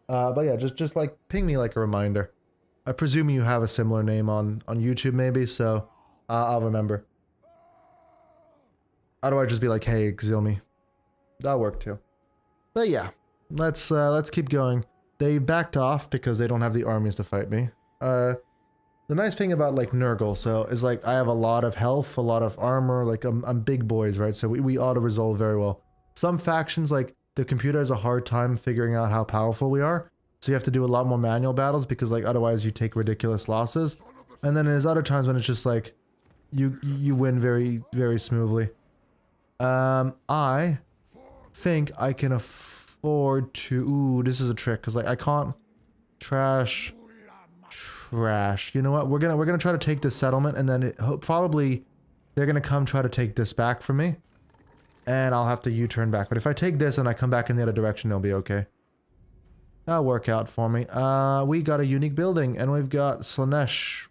But yeah, just like ping me like a reminder. I presume you have a similar name on YouTube maybe, so I'll remember. Otherwise, just be like, hey, exile me. That'll work too. But yeah, let's keep going. They backed off because they don't have the armies to fight me. The nice thing about like Nurgle, so is like I have a lot of health, a lot of armor. Like I'm big boys, right? So we auto resolve very well. Some factions, like the computer has a hard time figuring out how powerful we are. So you have to do a lot more manual battles because like otherwise you take ridiculous losses. And then there's other times when it's just like you win very, very smoothly. I think I can afford to, ooh, this is a trick, because like I can't trash. You know what? We're gonna try to take this settlement, and then probably they're gonna come try to take this back from me, and I'll have to U-turn back. But if I take this and I come back in the other direction, it'll be okay. That'll work out for me. We got a unique building, and we've got Slanesh.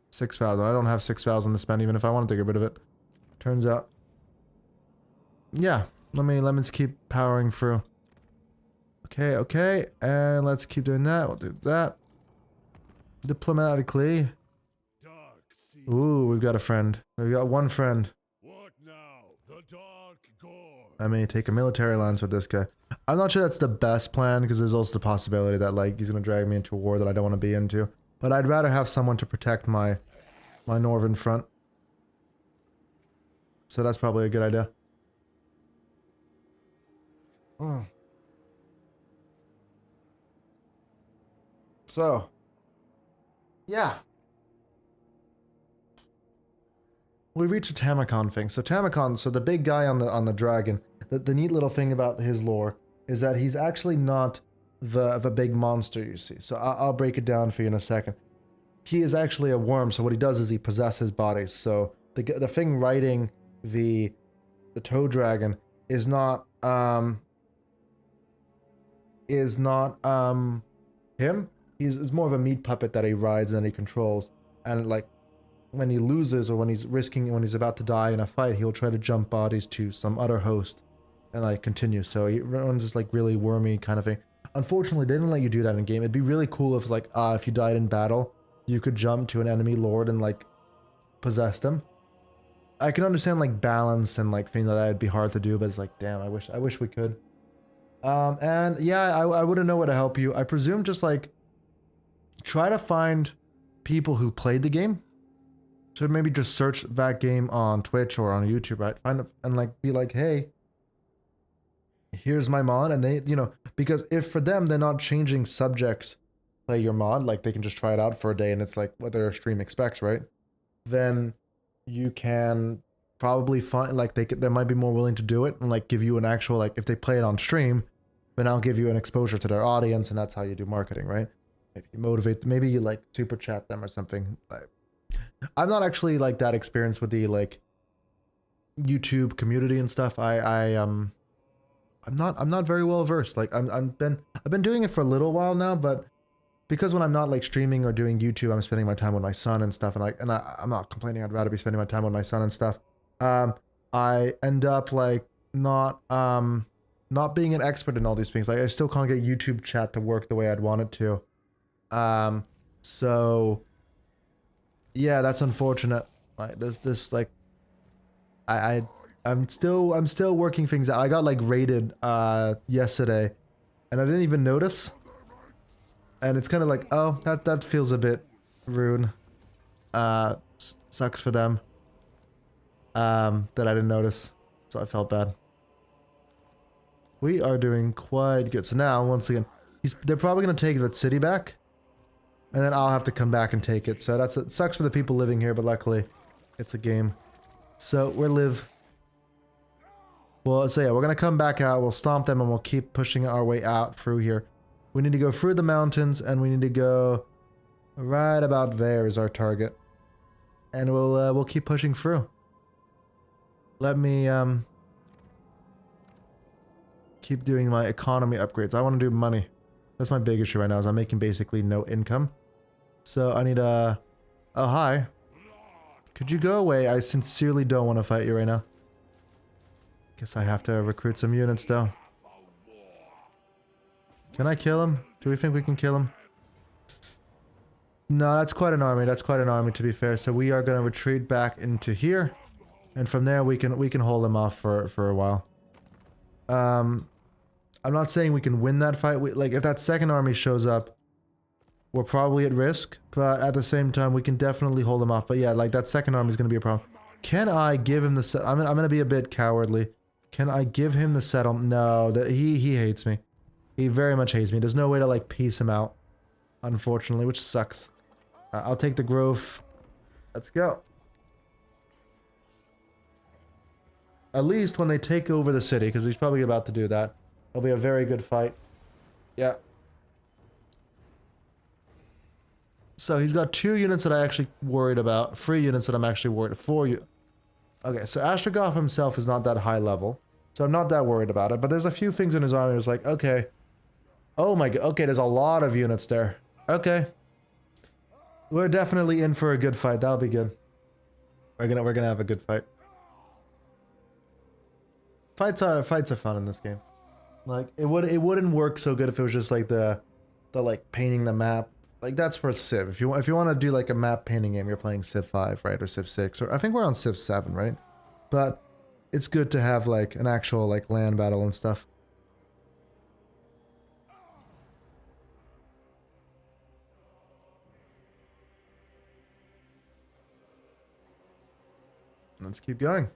6,000. I don't have 6,000 to spend even if I wanted to get rid of it. Turns out. Yeah, let me just keep powering through. Okay, and let's keep doing that. We'll do that. Diplomatically. Ooh, we've got a friend. We've got one friend. What now? The dark gore. I may take a military alliance with this guy. I'm not sure that's the best plan because there's also the possibility that like he's gonna drag me into a war that I don't want to be into. But I'd rather have someone to protect my northern front. So that's probably a good idea. So, yeah. We reached a Tamurkhan thing. So Tamurkhan, so the big guy on the dragon, the neat little thing about his lore is that he's actually not the big monster you see. So I'll break it down for you in a second. He is actually a worm, so what he does is he possesses bodies. So the thing riding the toad dragon is not him. He's more of a meat puppet that he rides and he controls. And like when he loses or when he's about to die in a fight, he'll try to jump bodies to some other host and like continue. So he runs this like really wormy kind of thing. Unfortunately, they didn't let you do that in game. It'd be really cool if like if you died in battle, you could jump to an enemy lord and like possess them. I can understand like balance and like things like that would be hard to do, but it's like, damn, I wish we could. And yeah, I wouldn't know where to help you. I presume just like try to find people who played the game. So maybe just search that game on Twitch or on YouTube, right? Find it and like be like, hey, here's my mod, and they, you know, because if for them they're not changing subjects, play your mod, like they can just try it out for a day and it's like what their stream expects, right? Then you can probably find like they might be more willing to do it and like give you an actual, like if they play it on stream, then I'll give you an exposure to their audience, and that's how you do marketing, right? Maybe you motivate, maybe you like super chat them or something. I'm not actually like that experienced with the like YouTube community and stuff. I'm not very well versed. Like I've been doing it for a little while now, but because when I'm not like streaming or doing YouTube, I'm spending my time with my son and stuff, and I'm not complaining. I'd rather be spending my time with my son and stuff. I end up like not being an expert in all these things. Like I still can't get YouTube chat to work the way I'd want it to. So yeah, that's unfortunate. Like this like I'm still working things out. I got like raided yesterday and I didn't even notice. And it's kind of like, oh, that feels a bit rude. Sucks for them. That I didn't notice. So I felt bad. We are doing quite good. So now, once again, they're probably going to take that city back. And then I'll have to come back and take it. So it sucks for the people living here, but luckily it's a game. So we'll live. Well, so yeah, we're going to come back out. We'll stomp them and we'll keep pushing our way out through here. We need to go through the mountains and we need to go right about there is our target. And we'll keep pushing through. Let me keep doing my economy upgrades. I want to do money. That's my big issue right now is I'm making basically no income. So I need a... Oh, hi. Could you go away? I sincerely don't want to fight you right now. Guess I have to recruit some units though. Can I kill him? Do we think we can kill him? No, that's quite an army. That's quite an army to be fair. So we are going to retreat back into here. And from there we can hold them off for a while. I'm not saying we can win that fight. Like if that second army shows up, we're probably at risk, but at the same time we can definitely hold them off. But yeah, like that second army is going to be a problem. Can I give him the I'm going to be a bit cowardly. Can I give him the settlement? No, he hates me. He very much hates me. There's no way to like piece him out, unfortunately, which sucks. I'll take the growth. Let's go. At least when they take over the city, because he's probably about to do that. It'll be a very good fight. Yeah. So he's got 2 units that I actually worried about. 3 units that I'm actually worried. 4 you. Okay, so Astragoth himself is not that high level. So I'm not that worried about it. But there's a few things in his army that's like, okay. Oh my god. Okay, there's a lot of units there. Okay. We're definitely in for a good fight. That'll be good. We're gonna have a good fight. Fights are fun in this game. Like it wouldn't work so good if it was just like the like painting the map. Like that's for Civ. If you want to do like a map painting game, you're playing Civ 5, right, or Civ 6, or I think we're on Civ 7, right? But it's good to have like an actual like land battle and stuff. Let's keep going.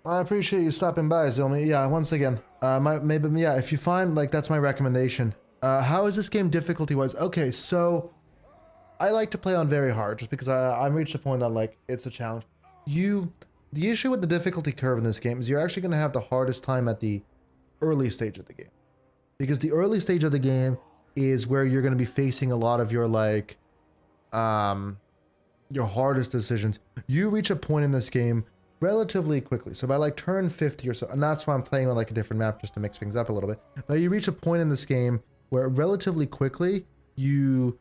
I appreciate you stopping by, Zilmi. Yeah, once again, maybe yeah. If you find like that's my recommendation. How is this game difficulty-wise? Okay, so I like to play on very hard just because I'm reached a point that like it's a challenge. The issue with the difficulty curve in this game is you're actually going to have the hardest time at the early stage of the game, because the early stage of the game is where you're going to be facing a lot of your like your hardest decisions. You reach a point in this game relatively quickly, so by like turn 50 or so, and that's why I'm playing on like a different map just to mix things up a little bit. But you reach a point in this game where relatively quickly you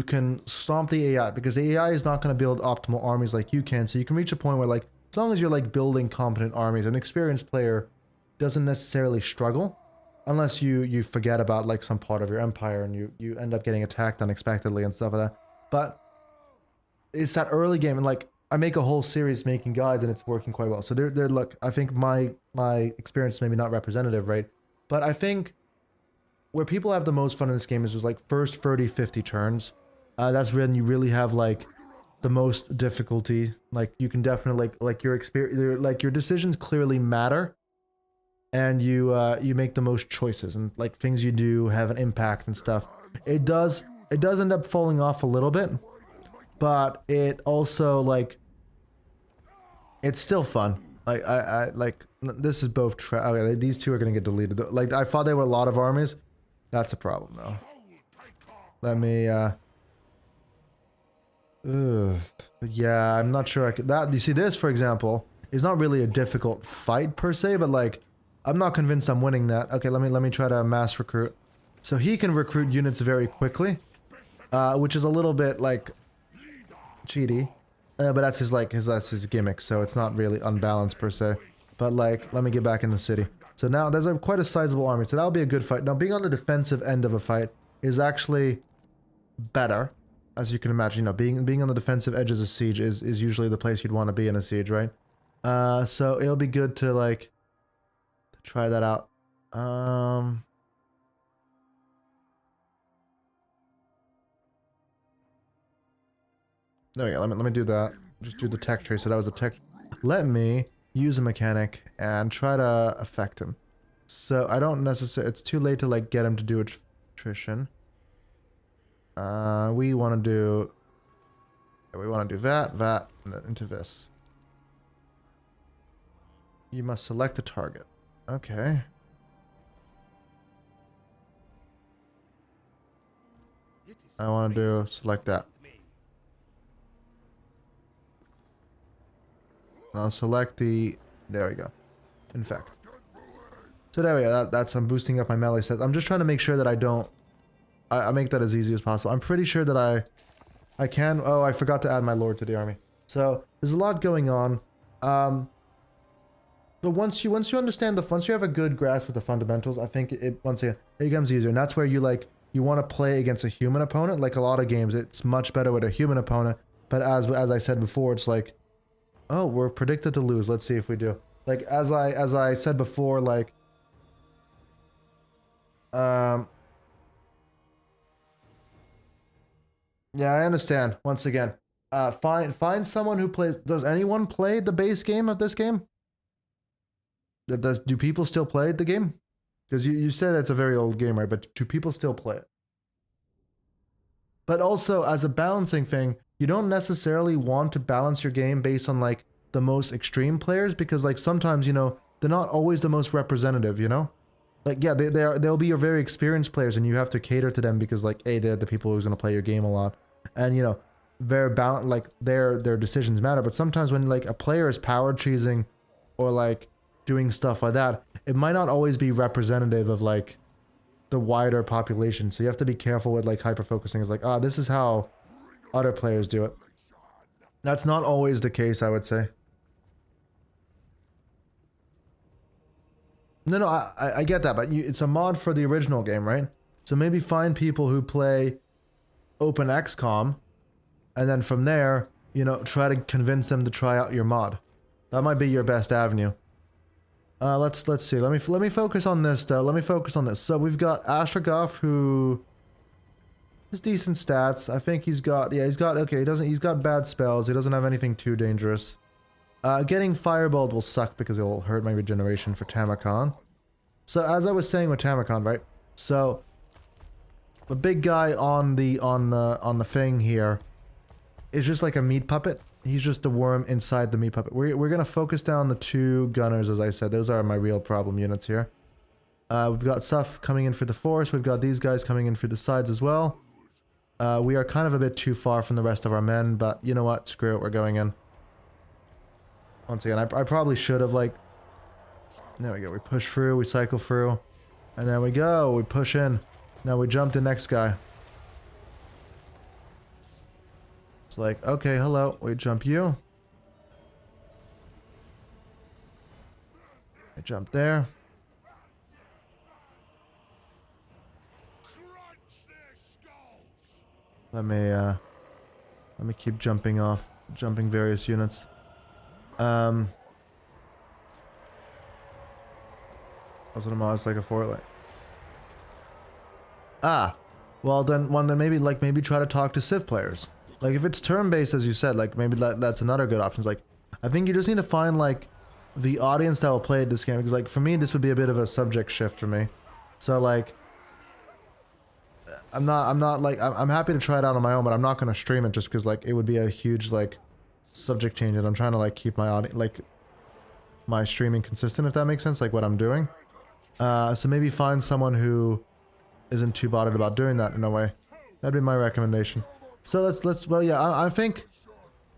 can stomp the AI, because the AI is not going to build optimal armies like you can. So you can reach a point where like as long as you're like building competent armies, an experienced player doesn't necessarily struggle unless you forget about like some part of your empire and you end up getting attacked unexpectedly and stuff like that. But it's that early game, and like I make a whole series making guides and it's working quite well. So they're look, I think my experience is maybe not representative, right? But I think where people have the most fun in this game is just like first 30, 50 turns. That's when you really have like the most difficulty. Like you can definitely like your experience, like your decisions clearly matter, and you make the most choices, and like things you do have an impact and stuff. It does end up falling off a little bit, but it also like it's still fun. Like I like this is both okay, these two are gonna get deleted. Like I thought they were a lot of armies. That's a problem though. Let me yeah, I'm not sure I could that you see this for example is not really a difficult fight per se, but like I'm not convinced I'm winning that. Okay, let me try to mass recruit. So he can recruit units very quickly, which is a little bit like cheaty, but that's his gimmick. So it's not really unbalanced per se. But like, let me get back in the city. So now there's quite a sizable army. So that'll be a good fight. Now being on the defensive end of a fight is actually better, as you can imagine. You know, being on the defensive edges of siege is usually the place you'd want to be in a siege, right? So it'll be good to like try that out. There we go. Let me do that. Just do the tech tree. So that was a tech. Let me use a mechanic and try to affect him. So I don't necessarily. It's too late to like get him to do attrition. We want to do. We want to do that, and then into this. You must select a target. Okay. I want to do select that. I'll select the. There we go. Infect. So there we go. That's I'm boosting up my melee set. I'm just trying to make sure that I don't. I make that as easy as possible. I'm pretty sure that I can. Oh, I forgot to add my lord to the army. So there's a lot going on. But once you understand once you have a good grasp of the fundamentals, I think once again it becomes easier. And that's where you want to play against a human opponent. Like a lot of games, it's much better with a human opponent. But as I said before, it's like, oh, we're predicted to lose. Let's see if we do. Like as I said before, like yeah, I understand. Once again, find someone who plays. Does anyone play the base game of this game? Do people still play the game? Because you said it's a very old game, right? But do people still play it? But also, as a balancing thing, you don't necessarily want to balance your game based on like the most extreme players, because like sometimes, you know, they're not always the most representative, you know? Like, yeah, they'll be your very experienced players, and you have to cater to them because like, hey, they're the people who's going to play your game a lot. And, you know, their decisions matter. But sometimes when like a player is power cheesing or like doing stuff like that, it might not always be representative of like the wider population. So you have to be careful with like hyper focusing. It's like, ah, this is how other players do it. That's not always the case, I would say. No, I get that, but it's a mod for the original game, right? So maybe find people who play Open XCOM, and then from there, you know, try to convince them to try out your mod. That might be your best avenue. Let's see. Let me focus on this though. Let me focus on this. So we've got Astragoff, who has decent stats. I think he's got okay. He's got bad spells. He doesn't have anything too dangerous. Getting Fireballed will suck because it'll hurt my regeneration for Tamurkhan. So as I was saying with Tamurkhan, right? So the big guy on the thing here is just like a meat puppet. He's just a worm inside the meat puppet. We're gonna focus down the two gunners, as I said. Those are my real problem units here. We've got stuff coming in for the force. We've got these guys coming in through the sides as well. We are kind of a bit too far from the rest of our men, but you know what? Screw it. We're going in. Once again, I probably should have, like... There we go. We push through, we cycle through. And then we go. We push in. Now we jump the next guy. It's like, okay, hello. We jump you. I jump there. Let me keep jumping various units. Also, it's like a fort, like. Ah, well then maybe try to talk to Civ players. Like if it's turn-based, as you said, like maybe that's another good option. Like, I think you just need to find like the audience that will play this game, because like for me this would be a bit of a subject shift for me. So like, I'm happy to try it out on my own, but I'm not gonna stream it just because like it would be a huge like subject change, and I'm trying to like keep my audience my streaming consistent, if that makes sense, like what I'm doing. So maybe find someone who isn't too bothered about doing that in a way. That'd be my recommendation. So well, yeah, I think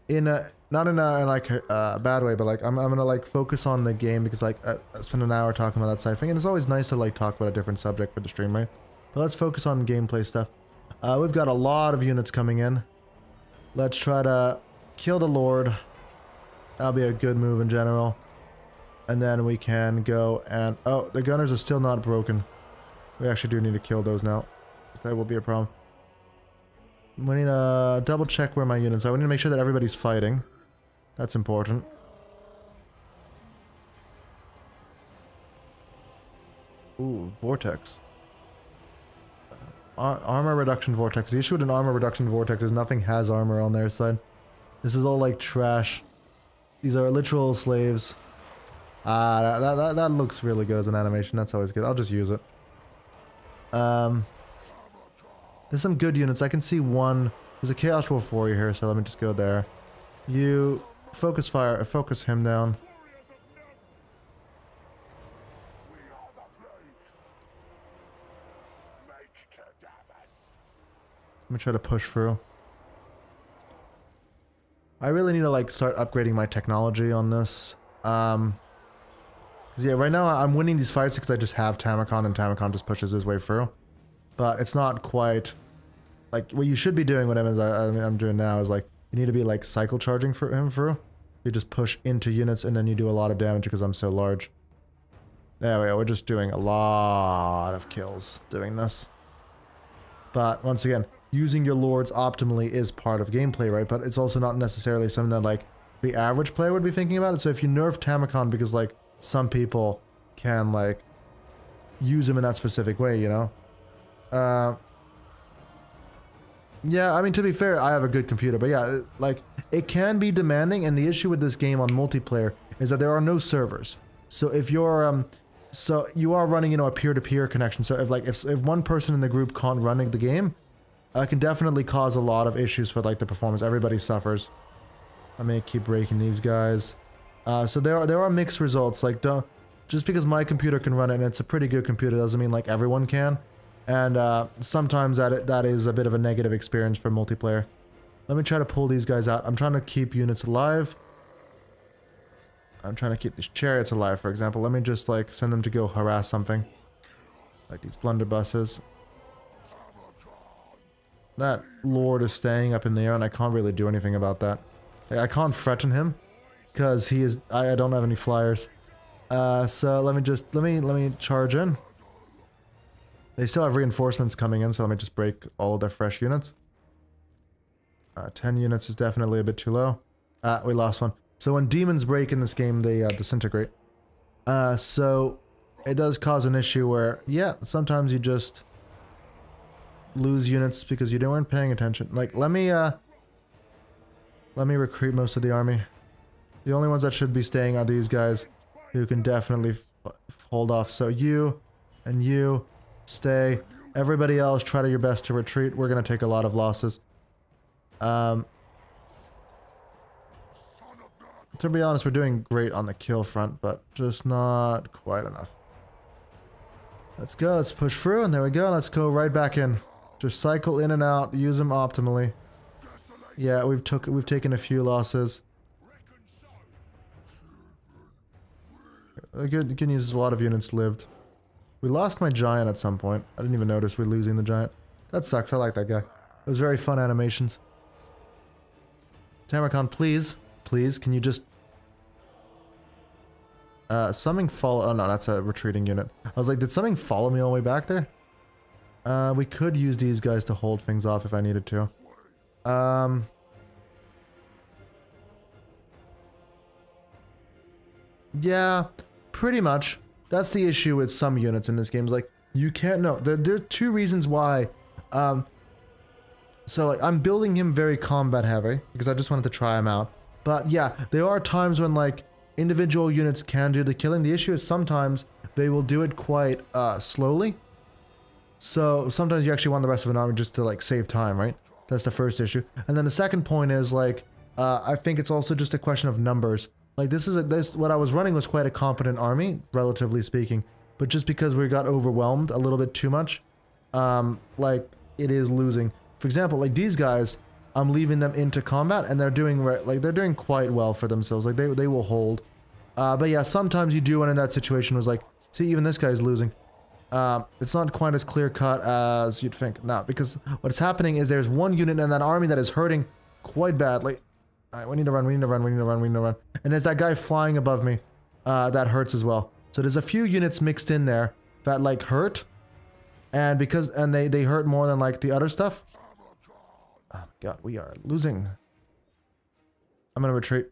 not in a bad way, but like I'm gonna like focus on the game, because like I spent an hour talking about that side thing, and it's always nice to like talk about a different subject for the stream, right? But let's focus on gameplay stuff. We've got a lot of units coming in. Let's try to kill the Lord. That'll be a good move in general. And then we can go and... Oh, the gunners are still not broken. We actually do need to kill those now. That will be a problem. We need to double check where my units are. We need to make sure that everybody's fighting. That's important. Ooh, Vortex. Armor reduction Vortex. The issue with an armor reduction Vortex is nothing has armor on their side. This is all like trash. These are literal slaves. That looks really good as an animation. That's always good. I'll just use it. There's some good units. I can see one. There's a Chaos Wolf Warrior here, so let me just go there. You focus fire. Focus him down. Let me try to push through. I really need to like start upgrading my technology on this. Cause yeah, right now I'm winning these fights because I just have Tamurkhan, and Tamurkhan just pushes his way through. But it's not quite like what you should be doing. What I'm doing now is like you need to be like cycle charging for him through. You just push into units and then you do a lot of damage because I'm so large. There we go. We're just doing a lot of kills doing this. But once again, using your lords optimally is part of gameplay, right? But it's also not necessarily something that like the average player would be thinking about it. So if you nerf Tamurkhan because like some people can like use him in that specific way, you know? Yeah, I mean, to be fair, I have a good computer, but yeah, like it can be demanding, and the issue with this game on multiplayer is that there are no servers. So if you're so you are running, you know, a peer-to-peer connection. So if one person in the group can't run the game, it can definitely cause a lot of issues for like the performance. Everybody suffers. I may keep breaking these guys. So there are mixed results. Like just because my computer can run it and it's a pretty good computer doesn't mean like everyone can. And sometimes that is a bit of a negative experience for multiplayer. Let me try to pull these guys out. I'm trying to keep units alive. I'm trying to keep these chariots alive, for example. Let me just like send them to go harass something. Like these blunderbusses. That lord is staying up in the air and I can't really do anything about that. Like, I can't threaten him because he is... I don't have any flyers. So let me charge in. They still have reinforcements coming in, so let me just break all of their fresh units. 10 units is definitely a bit too low. We lost one. So when demons break in this game, they disintegrate. So it does cause an issue where, yeah, sometimes you just lose units because you weren't paying attention. Like, let me recruit most of the army. The only ones that should be staying are these guys who can definitely hold off. So you and you stay. Everybody else, try to your best to retreat. We're going to take a lot of losses. To be honest, we're doing great on the kill front, but just not quite enough. Let's go. Let's push through, and there we go. Let's go right back in. Just cycle in and out. Use them optimally. Yeah, we've taken a few losses. The good news is a lot of units lived. We lost my giant at some point. I didn't even notice we're losing the giant. That sucks. I like that guy. It was very fun animations. Tamurkhan, please. Please, can you just... something follow... Oh no, that's a retreating unit. I was like, did something follow me all the way back there? We could use these guys to hold things off if I needed to. Um, yeah, pretty much. That's the issue with some units in this game. Is like, you can't know. There are two reasons why. Um, so like, I'm building him very combat heavy because I just wanted to try him out. But yeah, there are times when like individual units can do the killing. The issue is sometimes they will do it quite slowly. So sometimes you actually want the rest of an army just to like save time, right? That's the first issue. And then the second point is like, I think it's also just a question of numbers. Like this what I was running was quite a competent army, relatively speaking. But just because we got overwhelmed a little bit too much, like it is losing. For example, like these guys, I'm leaving them into combat and they're doing quite well for themselves. Like they will hold. But yeah, sometimes you do run in that situation was like, see, even this guy's losing. It's not quite as clear cut as you'd think. No, because what's happening is there's one unit in that army that is hurting quite badly. Alright, we need to run, we need to run, we need to run, we need to run. And there's that guy flying above me. That hurts as well. So there's a few units mixed in there that like hurt. And they hurt more than like the other stuff. Oh my god, we are losing. I'm gonna retreat.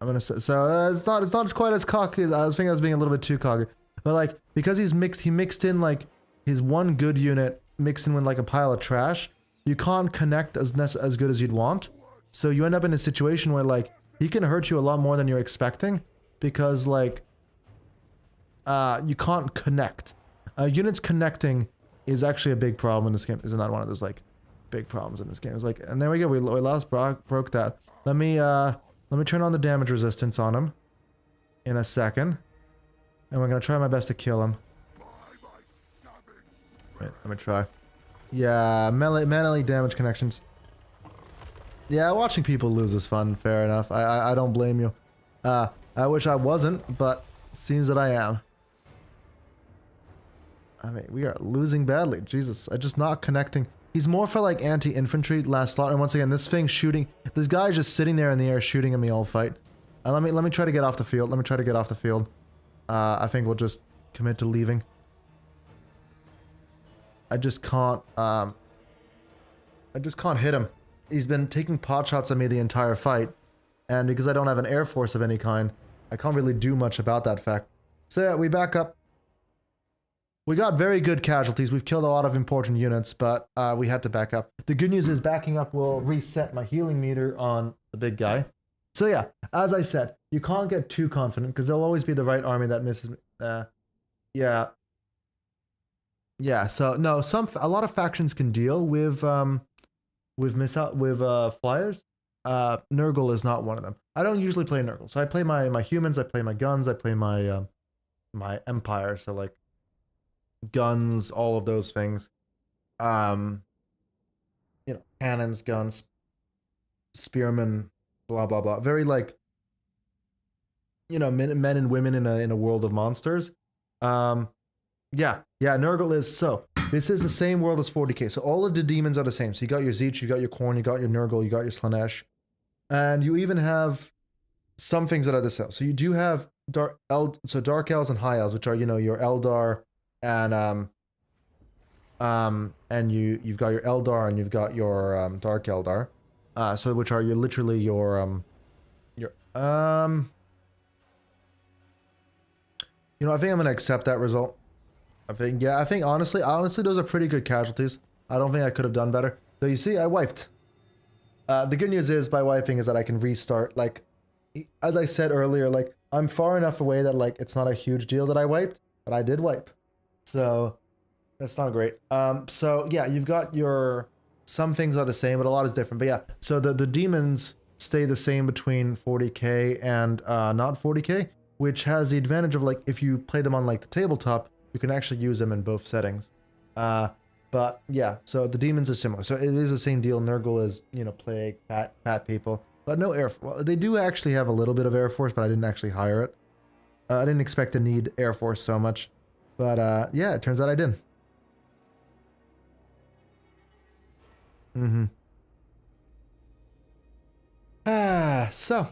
I'm gonna so it's not quite as cocky. I was thinking I was being a little bit too cocky. But like, because he mixed in like his one good unit mixed in with like a pile of trash, you can't connect as good as you'd want. So you end up in a situation where like, he can hurt you a lot more than you're expecting because like, you can't connect. Units connecting is actually a big problem in this game. Isn't that one of those like big problems in this game? It's like, and there we go, we broke that. Let me turn on the damage resistance on him in a second. And we're gonna try my best to kill him. Wait, let me try. Yeah, melee damage connections. Yeah, watching people lose is fun, fair enough. I don't blame you. I wish I wasn't, but seems that I am. I mean, we are losing badly. Jesus, I'm just not connecting. He's more for like anti-infantry last slot, and once again, this thing shooting. This guy's just sitting there in the air shooting at me all fight. Let me try to get off the field. Let me try to get off the field. I think we'll just commit to leaving. I just can't hit him. He's been taking pot shots at me the entire fight. And because I don't have an air force of any kind, I can't really do much about that fact. So yeah, we back up. We got very good casualties. We've killed a lot of important units, but we had to back up. The good news is backing up will reset my healing meter on the big guy. So yeah, as I said, you can't get too confident because there'll always be the right army that misses. Yeah. So no, a lot of factions can deal with flyers. Nurgle is not one of them. I don't usually play Nurgle, so I play my humans, I play my guns, I play my my empire. So like guns, all of those things. You know, cannons, guns, spearmen. Blah blah blah. Very like, you know, men and women in a world of monsters. Yeah, Nurgle is so. This is the same world as 40k. So all of the demons are the same. So you got your Zeech, you got your Khorne, you got your Nurgle, you got your Slanesh, and you even have some things that are the same. So you do have dark elves and high elves, which are, you know, your Eldar and you've got your Eldar and you've got your dark Eldar. So which are literally your you know, I think I'm gonna accept that result. I think honestly those are pretty good casualties. I don't think I could have done better. So you see, I wiped. The good news is by wiping is that I can restart. Like, as I said earlier, like I'm far enough away that like it's not a huge deal that I wiped, but I did wipe. So that's not great. So yeah, you've got your. Some things are the same, but a lot is different. But yeah, so the demons stay the same between 40k and not 40k, which has the advantage of like, if you play them on like the tabletop, you can actually use them in both settings. But yeah, so the demons are similar. So it is the same deal. Nurgle is, you know, plague, pat people, but no air. Well, they do actually have a little bit of air force, but I didn't actually hire it. I didn't expect to need air force so much, but yeah, it turns out I did. So,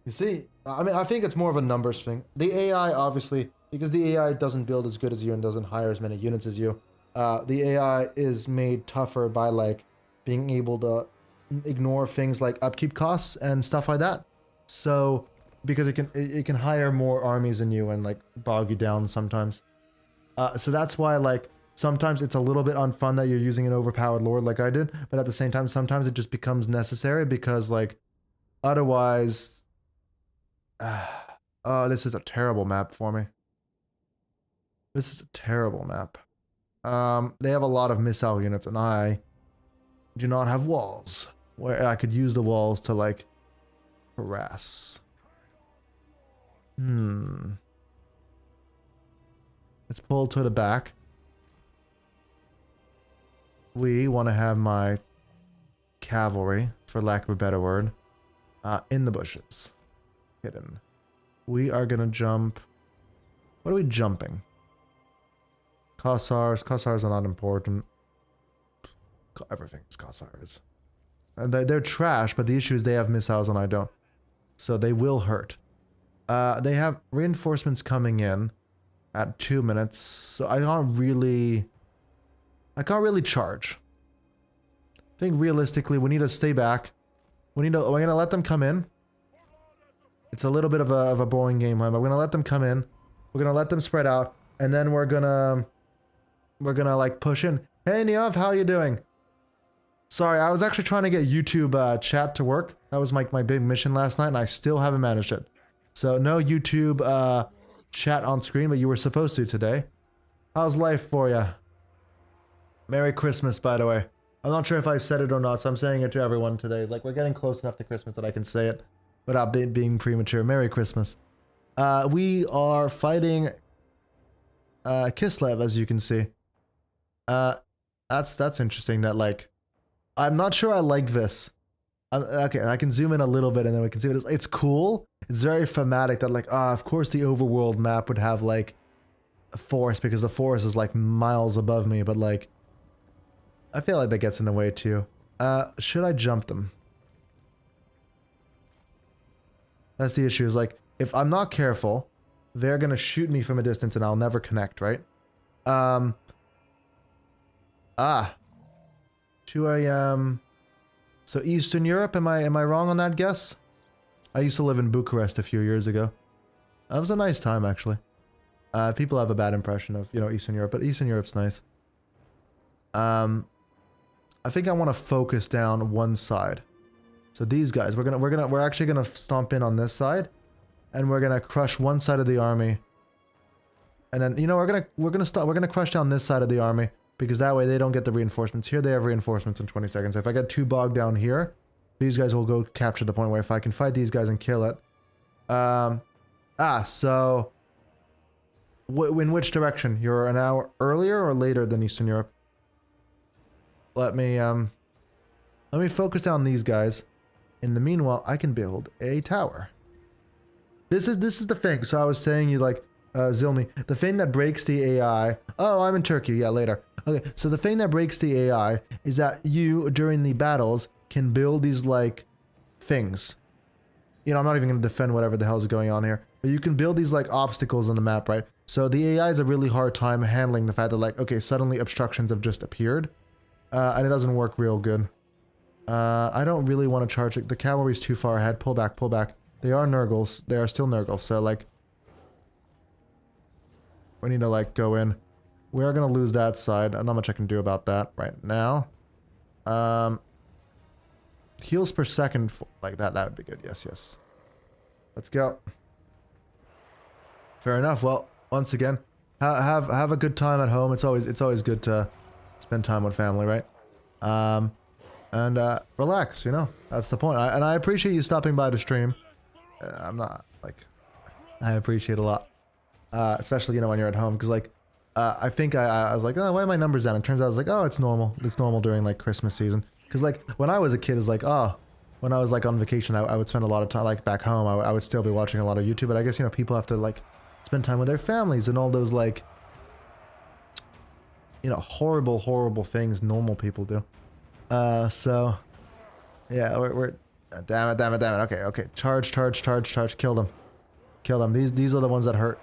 you see, I mean, I think it's more of a numbers thing. The AI, obviously, because the AI doesn't build as good as you and doesn't hire as many units as you, the AI is made tougher by, like, being able to ignore things like upkeep costs and stuff like that. So because it can hire more armies than you and like bog you down sometimes. So that's why like sometimes it's a little bit unfun that you're using an overpowered lord like I did, but at the same time sometimes it just becomes necessary because like otherwise oh, this is a terrible map for me. This is a terrible map. They have a lot of missile units and I do not have walls where I could use the walls to like harass. Let's pull to the back. We want to have my cavalry, for lack of a better word, in the bushes. Hidden. We are gonna jump. What are we jumping? Cossars. Cossars are not important. Everything's Cossars. And they're trash, but the issue is they have missiles and I don't. So they will hurt. They have reinforcements coming in at 2 minutes, so I can't really charge. I think realistically we need to stay back. We're gonna let them come in. It's a little bit of a boring game plan, but we're gonna let them come in. We're gonna let them spread out, and then we're gonna like push in. Hey Neov, how you doing? Sorry, I was actually trying to get YouTube chat to work. That was my big mission last night, and I still haven't managed it. So no YouTube chat on screen, but you were supposed to today. How's life for you? Merry Christmas, by the way. I'm not sure if I've said it or not, so I'm saying it to everyone today. Like, we're getting close enough to Christmas that I can say it without being premature. Merry Christmas. We are fighting Kislev, as you can see. That's interesting that, like, I'm not sure I like this. Okay, I can zoom in a little bit and then we can see what it is. It's cool. It's very thematic that, like, of course the overworld map would have, like, a forest because the forest is, like, miles above me, but, like, I feel like that gets in the way, too. Should I jump them? That's the issue, is, like, if I'm not careful, they're gonna shoot me from a distance and I'll never connect, right? 2 a.m. So Eastern Europe, am I wrong on that guess? I used to live in Bucharest a few years ago. That was a nice time, actually. People have a bad impression of, you know, Eastern Europe, but Eastern Europe's nice. I think I want to focus down one side. So these guys, we're actually gonna stomp in on this side, and we're gonna crush one side of the army. And then, you know, we're gonna crush down this side of the army because that way they don't get the reinforcements. Here they have reinforcements in 20 seconds. If I get too bogged down here, these guys will go capture the point where if I can fight these guys and kill it. So in which direction? You're an hour earlier or later than Eastern Europe? Let me focus down these guys. In the meanwhile, I can build a tower. This is the thing. So I was saying, you like, Zilmi, the thing that breaks the AI. Oh, I'm in Turkey. Yeah, later. Okay, so the thing that breaks the AI is that you, during the battles, can build these, like, things. You know, I'm not even going to defend whatever the hell is going on here. But you can build these, like, obstacles on the map, right? So the AI has a really hard time handling the fact that, like, okay, suddenly obstructions have just appeared. And it doesn't work real good. I don't really want to charge it. The cavalry's too far ahead. Pull back, pull back. They are Nurgles. They are still Nurgles. So, like, we need to, like, go in. We are going to lose that side. Not much I can do about that right now. Heals per second. Like, that would be good. Yes, yes. Let's go. Fair enough. Well, once again, have a good time at home. It's always good to spend time with family, right? And relax, you know, that's the point. And I appreciate you stopping by the stream. I'm not, like, I appreciate a lot. Especially, you know, when you're at home, because, like, I think I was like, oh, why are my numbers down? And it turns out I was like, oh, it's normal. It's normal during, like, Christmas season. Because, like, when I was a kid, it's like, oh, when I was, like, on vacation, I would spend a lot of time, like, back home, I would still be watching a lot of YouTube, but I guess, you know, people have to, like, spend time with their families and all those, like, you know, horrible things normal people do. So, yeah, we're damn it. Okay. Charge. Kill them. These are the ones that hurt.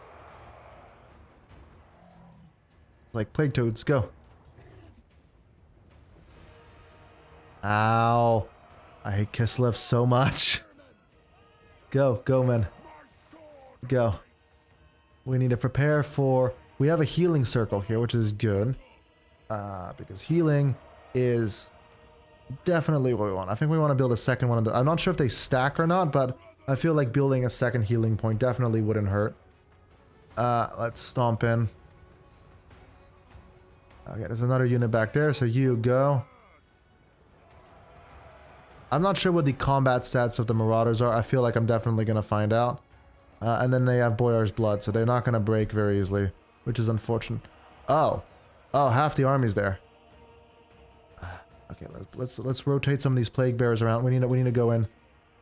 Like plague toads, go. Ow. I hate Kislev so much. Go, go, man. Go. We need to prepare for... We have a healing circle here, which is good. Because healing is definitely what we want. I think we want to build a second one. I'm not sure if they stack or not, but I feel like building a second healing point definitely wouldn't hurt. Let's stomp in. Okay, there's another unit back there, so you go. I'm not sure what the combat stats of the Marauders are. I feel like I'm definitely going to find out. And then they have Boyar's Blood, so they're not going to break very easily, which is unfortunate. Oh. Oh, half the army's there. Okay, let's rotate some of these Plague Bearers around. We need to go in.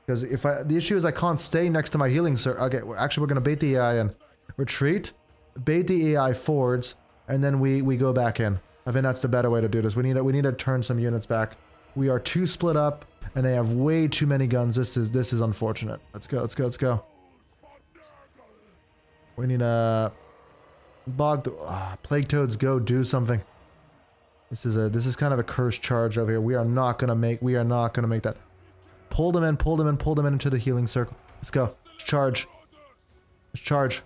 Because the issue is I can't stay next to my healing circle. Okay, we're going to bait the AI in. Retreat, bait the AI forwards, and then we go back in. I think that's the better way to do this. We need to turn some units back. We are too split up, and they have way too many guns. This is unfortunate. Let's go, let's go, let's go. We need a Plague Toads, go do something. This is kind of a cursed charge over here. We are not gonna make that. Pull them in into the healing circle. Let's go. Let's charge. Let's charge.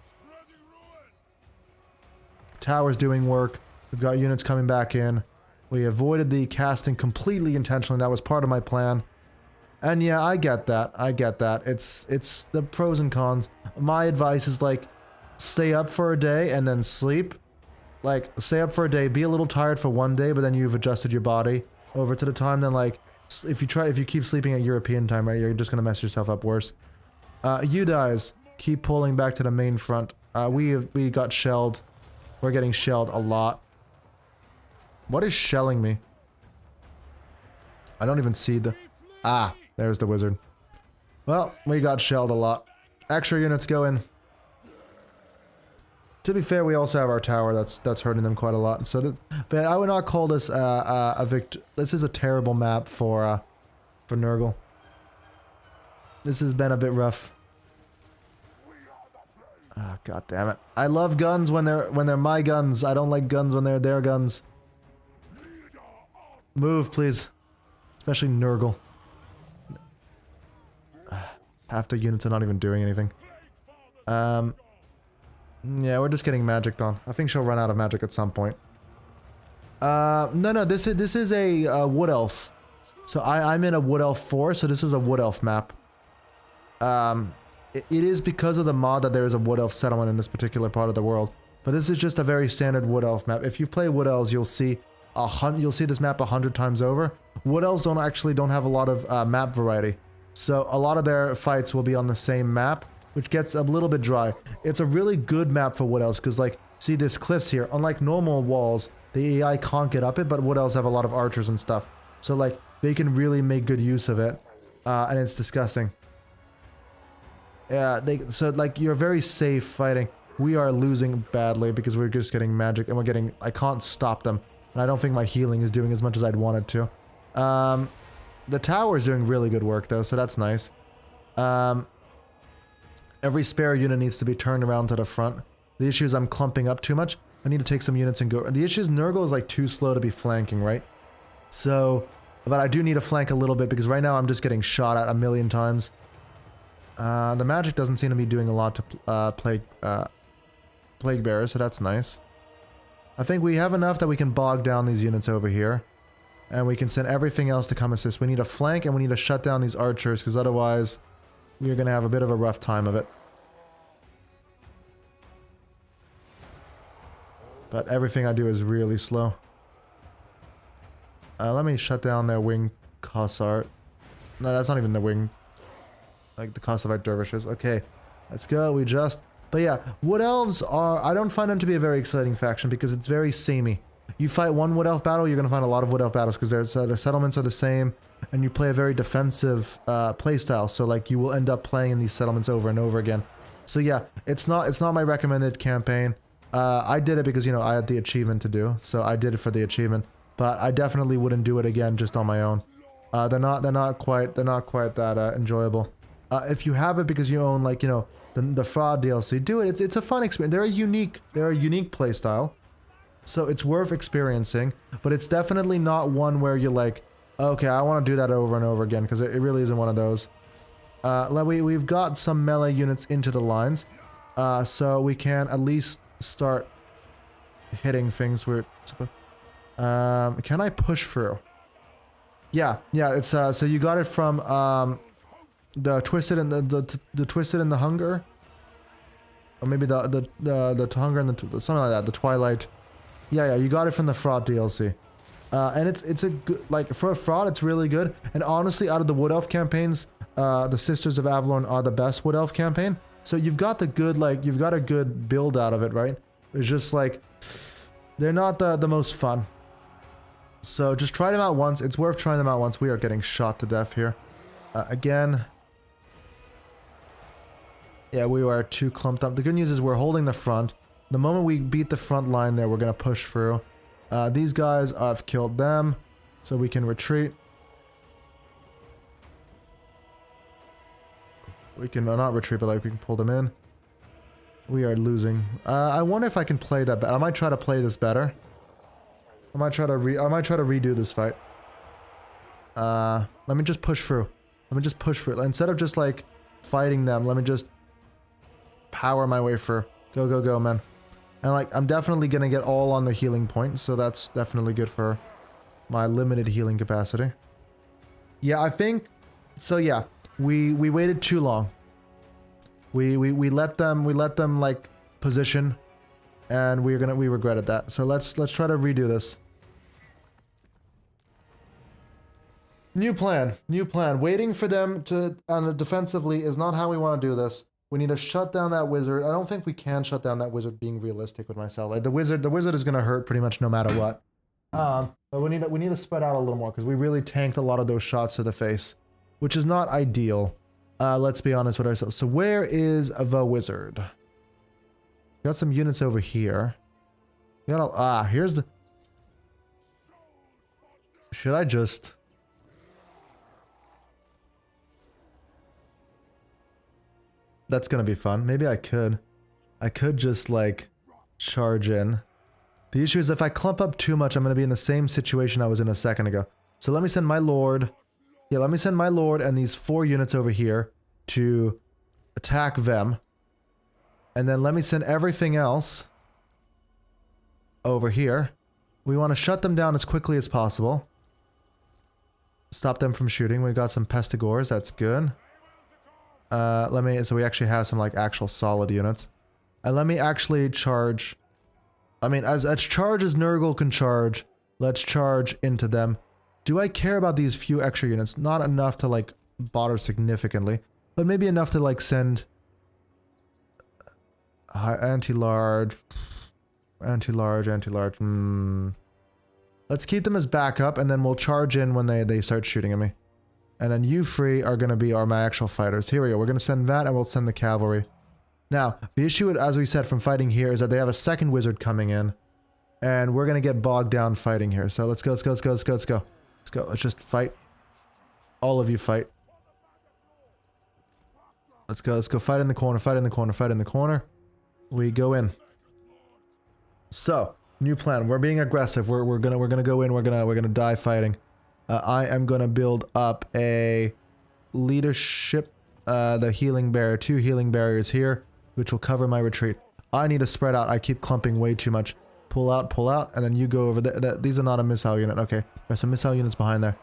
Tower's doing work. We've got units coming back in. We avoided the casting completely intentionally. That was part of my plan. And yeah, I get that. I get that. It's the pros and cons. My advice is like, stay up for a day and then sleep. Like, stay up for a day, be a little tired for one day, but then you've adjusted your body over to the time. Then like, if you keep sleeping at European time, right, you're just gonna mess yourself up worse. You guys keep pulling back to the main front. We got shelled. We're getting shelled a lot. What is shelling me? I don't even see the... Ah, there's the wizard. Well, we got shelled a lot. Extra units go in. To be fair, we also have our tower that's hurting them quite a lot. So, but I would not call this a victory. This is a terrible map for Nurgle. This has been a bit rough. Ah, god damn it! I love guns when they're my guns. I don't like guns when they're their guns. Move, please. Especially Nurgle. Half the units are not even doing anything. Yeah, we're just getting magicked on. I think she'll run out of magic at some point. No, this is a wood elf. So I'm in a wood elf 4, so this is a wood elf map. It is because of the mod that there is a wood elf settlement in this particular part of the world. But this is just a very standard wood elf map. If you play wood elves, you'll see this map 100 times over. Wood elves don't have a lot of map variety. So a lot of their fights will be on the same map, which gets a little bit dry. It's a really good map for wood elves, because like, see this cliffs here, unlike normal walls, the AI can't get up it, but wood elves have a lot of archers and stuff. So like, they can really make good use of it, and it's disgusting. Yeah, so like, you're very safe fighting. We are losing badly because we're just getting magic, and I can't stop them. And I don't think my healing is doing as much as I'd want it to. The tower is doing really good work though, so that's nice. Every spare unit needs to be turned around to the front. The issue is I'm clumping up too much. I need to take some units and go. The issue is Nurgle is like too slow to be flanking, right? So, but I do need to flank a little bit because right now I'm just getting shot at a million times. The magic doesn't seem to be doing a lot to Plague Bearers, so that's nice. I think we have enough that we can bog down these units over here. And we can send everything else to come assist. We need to flank and we need to shut down these archers, because otherwise we are going to have a bit of a rough time of it. But everything I do is really slow. Let me shut down their wing Kossart. No, that's not even the wing. Like the Kossovite dervishes. Okay, let's go. But yeah, Wood Elves are... I don't find them to be a very exciting faction because it's very samey. You fight one Wood Elf battle, you're going to find a lot of Wood Elf battles because the settlements are the same, and you play a very defensive playstyle. So like you will end up playing in these settlements over and over again. So yeah, it's not my recommended campaign. I did it because, you know, I had the achievement to do, so I did it for the achievement. But I definitely wouldn't do it again just on my own. They're not quite that enjoyable. If you have it because you own, like, you know, the fraud DLC, do it. It's a fun experience. They're a unique playstyle, so it's worth experiencing. But it's definitely not one where you're like, Okay, I want to do that over and over again because it really isn't one of those. We've got some melee units into the lines, so we can at least start hitting things. Can I push through? Yeah, it's so you got it from the twisted and the twisted and the hunger, or maybe the hunger and the something like that. The Twilight. Yeah, you got it from the Fraud DLC. And it's a good, like, for a Fraud, it's really good. And honestly, out of the Wood Elf campaigns, the Sisters of Avalon are the best Wood Elf campaign. So you've got the good, like, you've got a good build out of it, right? It's just like, they're not the most fun. So just try them out once. It's worth trying them out once. We are getting shot to death here. Again. Yeah, we are too clumped up. The good news is we're holding the front. The moment we beat the front line there, we're going to push through. These guys, I've killed them, so we can retreat. We can not retreat, but like we can pull them in. We are losing. I wonder if I can play that better. I might try to play this better. I might try to redo this fight. Let me just push through. Let me just push through. Instead of just like fighting them, let me just power my way through. Go, go, go, man. And like, I'm definitely gonna get all on the healing point, so that's definitely good for my limited healing capacity. Yeah, I think so. Yeah, we waited too long. We let them like position, and we regretted that. So let's try to redo this. New plan. Waiting for them to defensively is not how we want to do this. We need to shut down that wizard. I don't think we can shut down that wizard, being realistic with myself. Like the wizard is gonna hurt pretty much no matter what. But we need to spread out a little more because we really tanked a lot of those shots to the face, which is not ideal. Let's be honest with ourselves. So where is the wizard? Got some units over here. Here's the. Should I just? That's gonna be fun. Maybe I could just like charge in. The issue is if I clump up too much, I'm gonna be in the same situation I was in a second ago. So let me send my lord. Yeah, let me send my lord and these 4 units over here to attack them. And then let me send everything else over here. We want to shut them down as quickly as possible. Stop them from shooting. We got some pestigores, that's good. So we actually have some like actual solid units. Let me actually charge. I mean, as charge as Nurgle can charge, let's charge into them. Do I care about these few extra units? Not enough to like bother significantly, but maybe enough to like send anti-large. Let's keep them as backup, and then we'll charge in when they start shooting at me. And then you three are going to be my actual fighters. Here we go. We're going to send that, and we'll send the cavalry. Now, the issue, as we said, from fighting here is that they have a second wizard coming in. And we're going to get bogged down fighting here. So let's go, let's go, let's go, let's go, let's go. Let's go. Let's just fight. All of you fight. Let's go fight in the corner, fight in the corner, fight in the corner. We go in. So, new plan. We're being aggressive. We're gonna go in. We're gonna die fighting. I am gonna build up a leadership, the healing barrier, 2 healing barriers here, which will cover my retreat. I need to spread out. I keep clumping way too much. Pull out, and then you go over there. These are not a missile unit. Okay, there's some missile units behind there.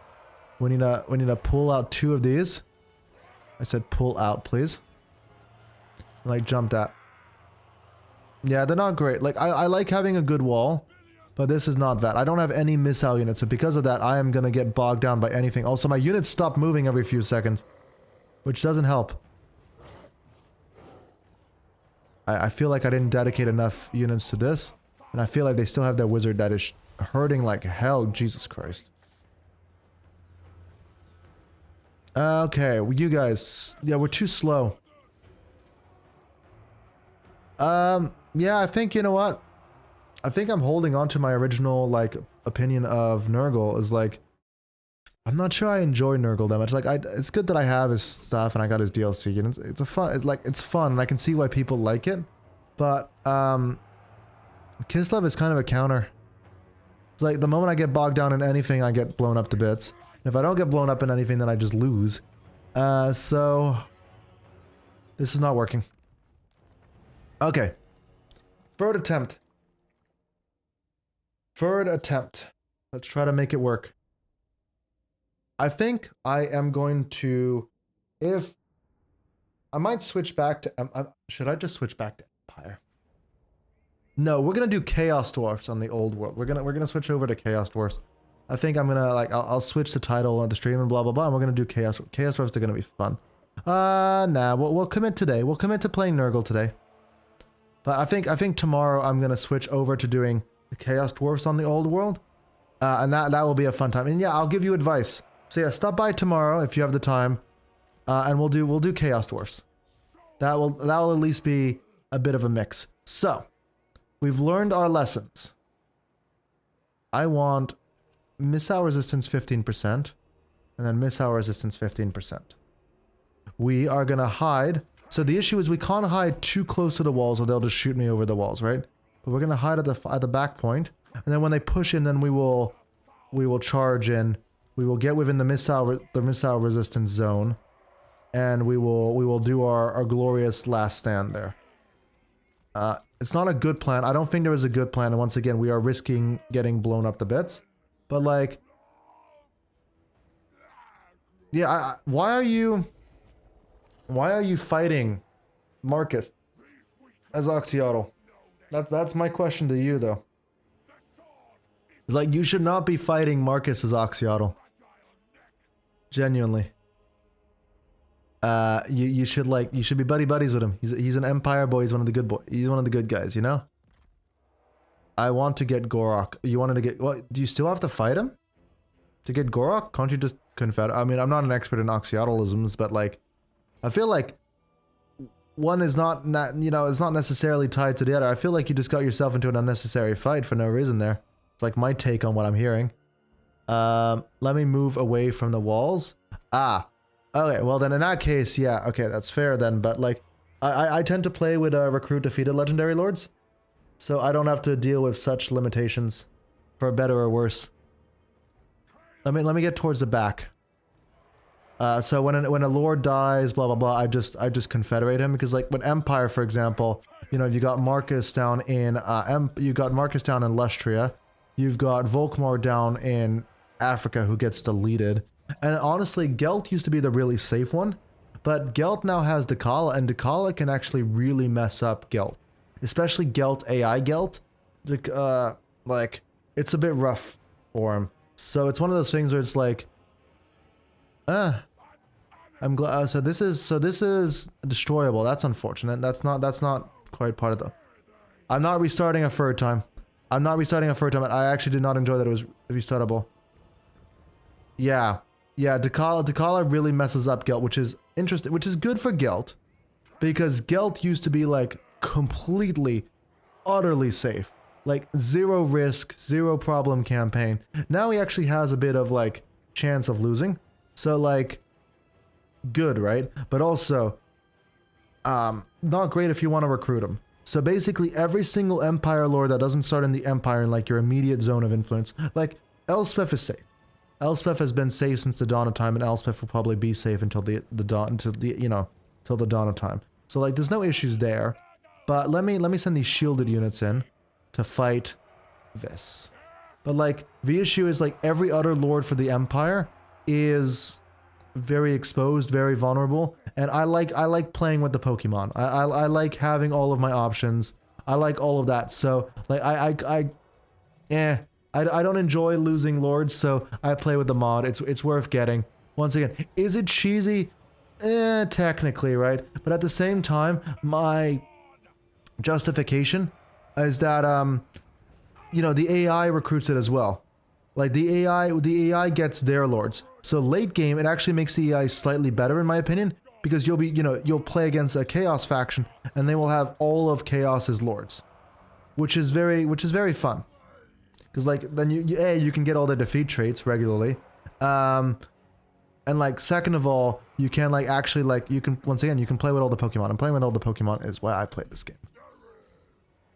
We need to pull out 2 of these. I said pull out, please. Like jump that. Yeah, they're not great. Like I like having a good wall. But this is not that. I don't have any missile units, so because of that, I am gonna get bogged down by anything. Also, my units stop moving every few seconds, which doesn't help. I feel like I didn't dedicate enough units to this, and I feel like they still have their wizard that is hurting like hell. Jesus Christ. Okay, you guys. Yeah, we're too slow. Yeah, I think, you know what? I think I'm holding on to my original, like, opinion of Nurgle is, like, I'm not sure I enjoy Nurgle that much. Like, it's good that I have his stuff and I got his DLC, and it's fun, and I can see why people like it, but, Kislev is kind of a counter. It's like, the moment I get bogged down in anything, I get blown up to bits. And if I don't get blown up in anything, then I just lose. So this is not working. Okay. Third attempt. Third attempt. Let's try to make it work. I think I am going to, if I might switch back to, should I just switch back to Empire? No, we're gonna do Chaos Dwarfs on the old world. We're gonna switch over to Chaos Dwarfs. I think I'm gonna like I'll switch the title on the stream and blah blah blah. And we're gonna do Chaos Dwarfs. Are gonna be fun. Nah, we'll commit today. We'll commit to playing Nurgle today. But I think tomorrow I'm gonna switch over to doing the Chaos Dwarfs on the old world, and that will be a fun time. And yeah, I'll give you advice. So yeah, stop by tomorrow if you have the time, and we'll do Chaos Dwarfs. That will at least be a bit of a mix. So we've learned our lessons. I want missile resistance 15%, and then missile resistance 15%. We are gonna hide. So the issue is we can't hide too close to the walls or they'll just shoot me over the walls, right? But we're gonna hide at the back point, and then when they push in, then we will charge in. We will get within the missile resistance zone, and we will do our glorious last stand there. It's not a good plan. I don't think there is a good plan, and once again, we are risking getting blown up to bits. But like, yeah, why are you fighting Marcus as Oxyotl? That's my question to you, though. It's like, you should not be fighting Marcus as Oxyotl. Genuinely. You should be buddies with him. He's an Empire boy. He's one of the good boys. He's one of the good guys, you know? I want to get Gorok. You wanted to get... Well, do you still have to fight him? To get Gorok? Can't you just confederate? I mean, I'm not an expert in Oxyotlisms, but like... I feel like... One is not, you know, it's not necessarily tied to the other. I feel like you just got yourself into an unnecessary fight for no reason there. It's like my take on what I'm hearing. Let me move away from the walls. Ah. Okay, well then in that case, yeah, okay, that's fair then, but like... I tend to play with recruit defeated legendary lords. So I don't have to deal with such limitations, for better or worse. Let me get towards the back. So when a lord dies, blah blah blah, I just confederate him, because like with Empire, for example, you know, you got Marcus down in Lustria, you've got Volkmar down in Africa who gets deleted, and honestly, Gelt used to be the really safe one, but Gelt now has Dakala, and Dakala can actually really mess up Gelt. Especially Gelt AI Gelt, like, it's a bit rough for him. So it's one of those things where it's like, I'm glad. So this is destroyable. That's unfortunate. That's not quite part of the. I'm not restarting a third time. I actually did not enjoy that it was restartable. Yeah, Dakala really messes up Gelt, which is interesting, which is good for Gelt, because Gelt used to be like completely, utterly safe. Like, zero risk, zero problem campaign. Now he actually has a bit of, like, chance of losing. So, like, good, right? But also, not great if you want to recruit him. So basically, every single Empire Lord that doesn't start in the Empire in, like, your immediate zone of influence, like, Elspeth is safe. Elspeth has been safe since the dawn of time, and Elspeth will probably be safe until the dawn of time. So, like, there's no issues there. But let me send these shielded units in to fight this. But like, the issue is like every other lord for the Empire is very exposed, very vulnerable, and I like playing with the Pokemon. I like having all of my options. I like all of that. So like I don't enjoy losing lords, so I play with the mod. It's worth getting. Once again, is it cheesy? Technically, right? But at the same time, my justification is that you know, the AI recruits it as well. Like the AI gets their lords. So late game, it actually makes the AI slightly better in my opinion, because you'll play against a Chaos faction and they will have all of Chaos's lords, which is very fun. Because like then you can get all the defeat traits regularly, and like second of all, you can like actually like you can play with all the Pokemon. And playing with all the Pokemon is why I play this game.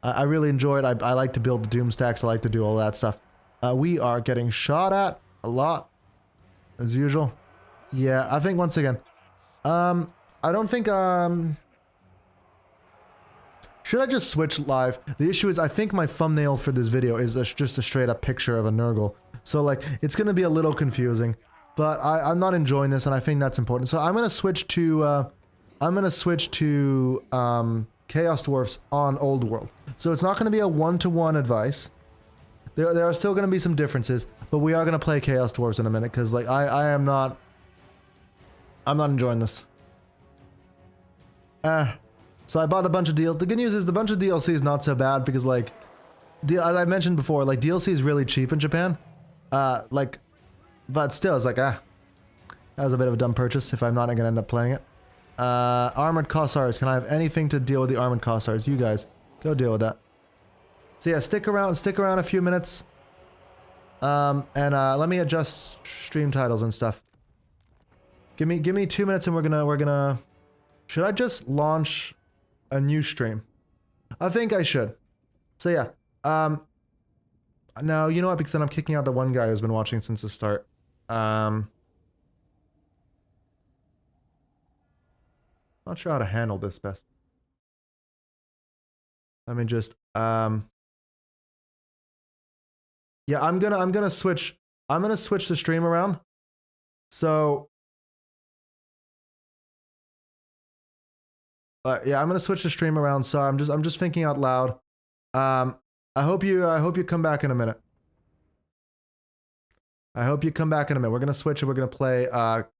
I really enjoy it. I like to build the Doom stacks. I like to do all that stuff. We are getting shot at a lot. as usual. Yeah, I think once again. I don't think, should I just switch live? The issue is I think my thumbnail for this video is just a straight up picture of a Nurgle. So like, it's gonna be a little confusing. But I'm not enjoying this and I think that's important. So I'm gonna switch to, Chaos Dwarfs on Old World. So it's not gonna be a one-to-one advice. There are still gonna be some differences, but we are gonna play Chaos Dwarfs in a minute, because like, I'm not enjoying this. So I bought a bunch of DLC. The good news is the bunch of DLC is not so bad because like, as I mentioned before, like DLC is really cheap in Japan. Like, but still it's like, that was a bit of a dumb purchase if I'm not gonna end up playing it. Armored Cossars. Can I have anything to deal with the Armored Cossars? You guys, go deal with that. So yeah, stick around a few minutes. Let me adjust stream titles and stuff. Give me 2 minutes and we're gonna... Should I just launch a new stream? I think I should. So yeah, now, you know what, because then I'm kicking out the one guy who's been watching since the start. Not sure how to handle this best. Let me just, yeah, I'm gonna switch the stream around. So, yeah, I'm gonna switch the stream around. So I'm just thinking out loud. I hope you come back in a minute. We're gonna switch and we're gonna play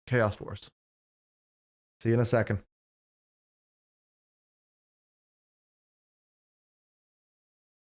Chaos Wars. See you in a second.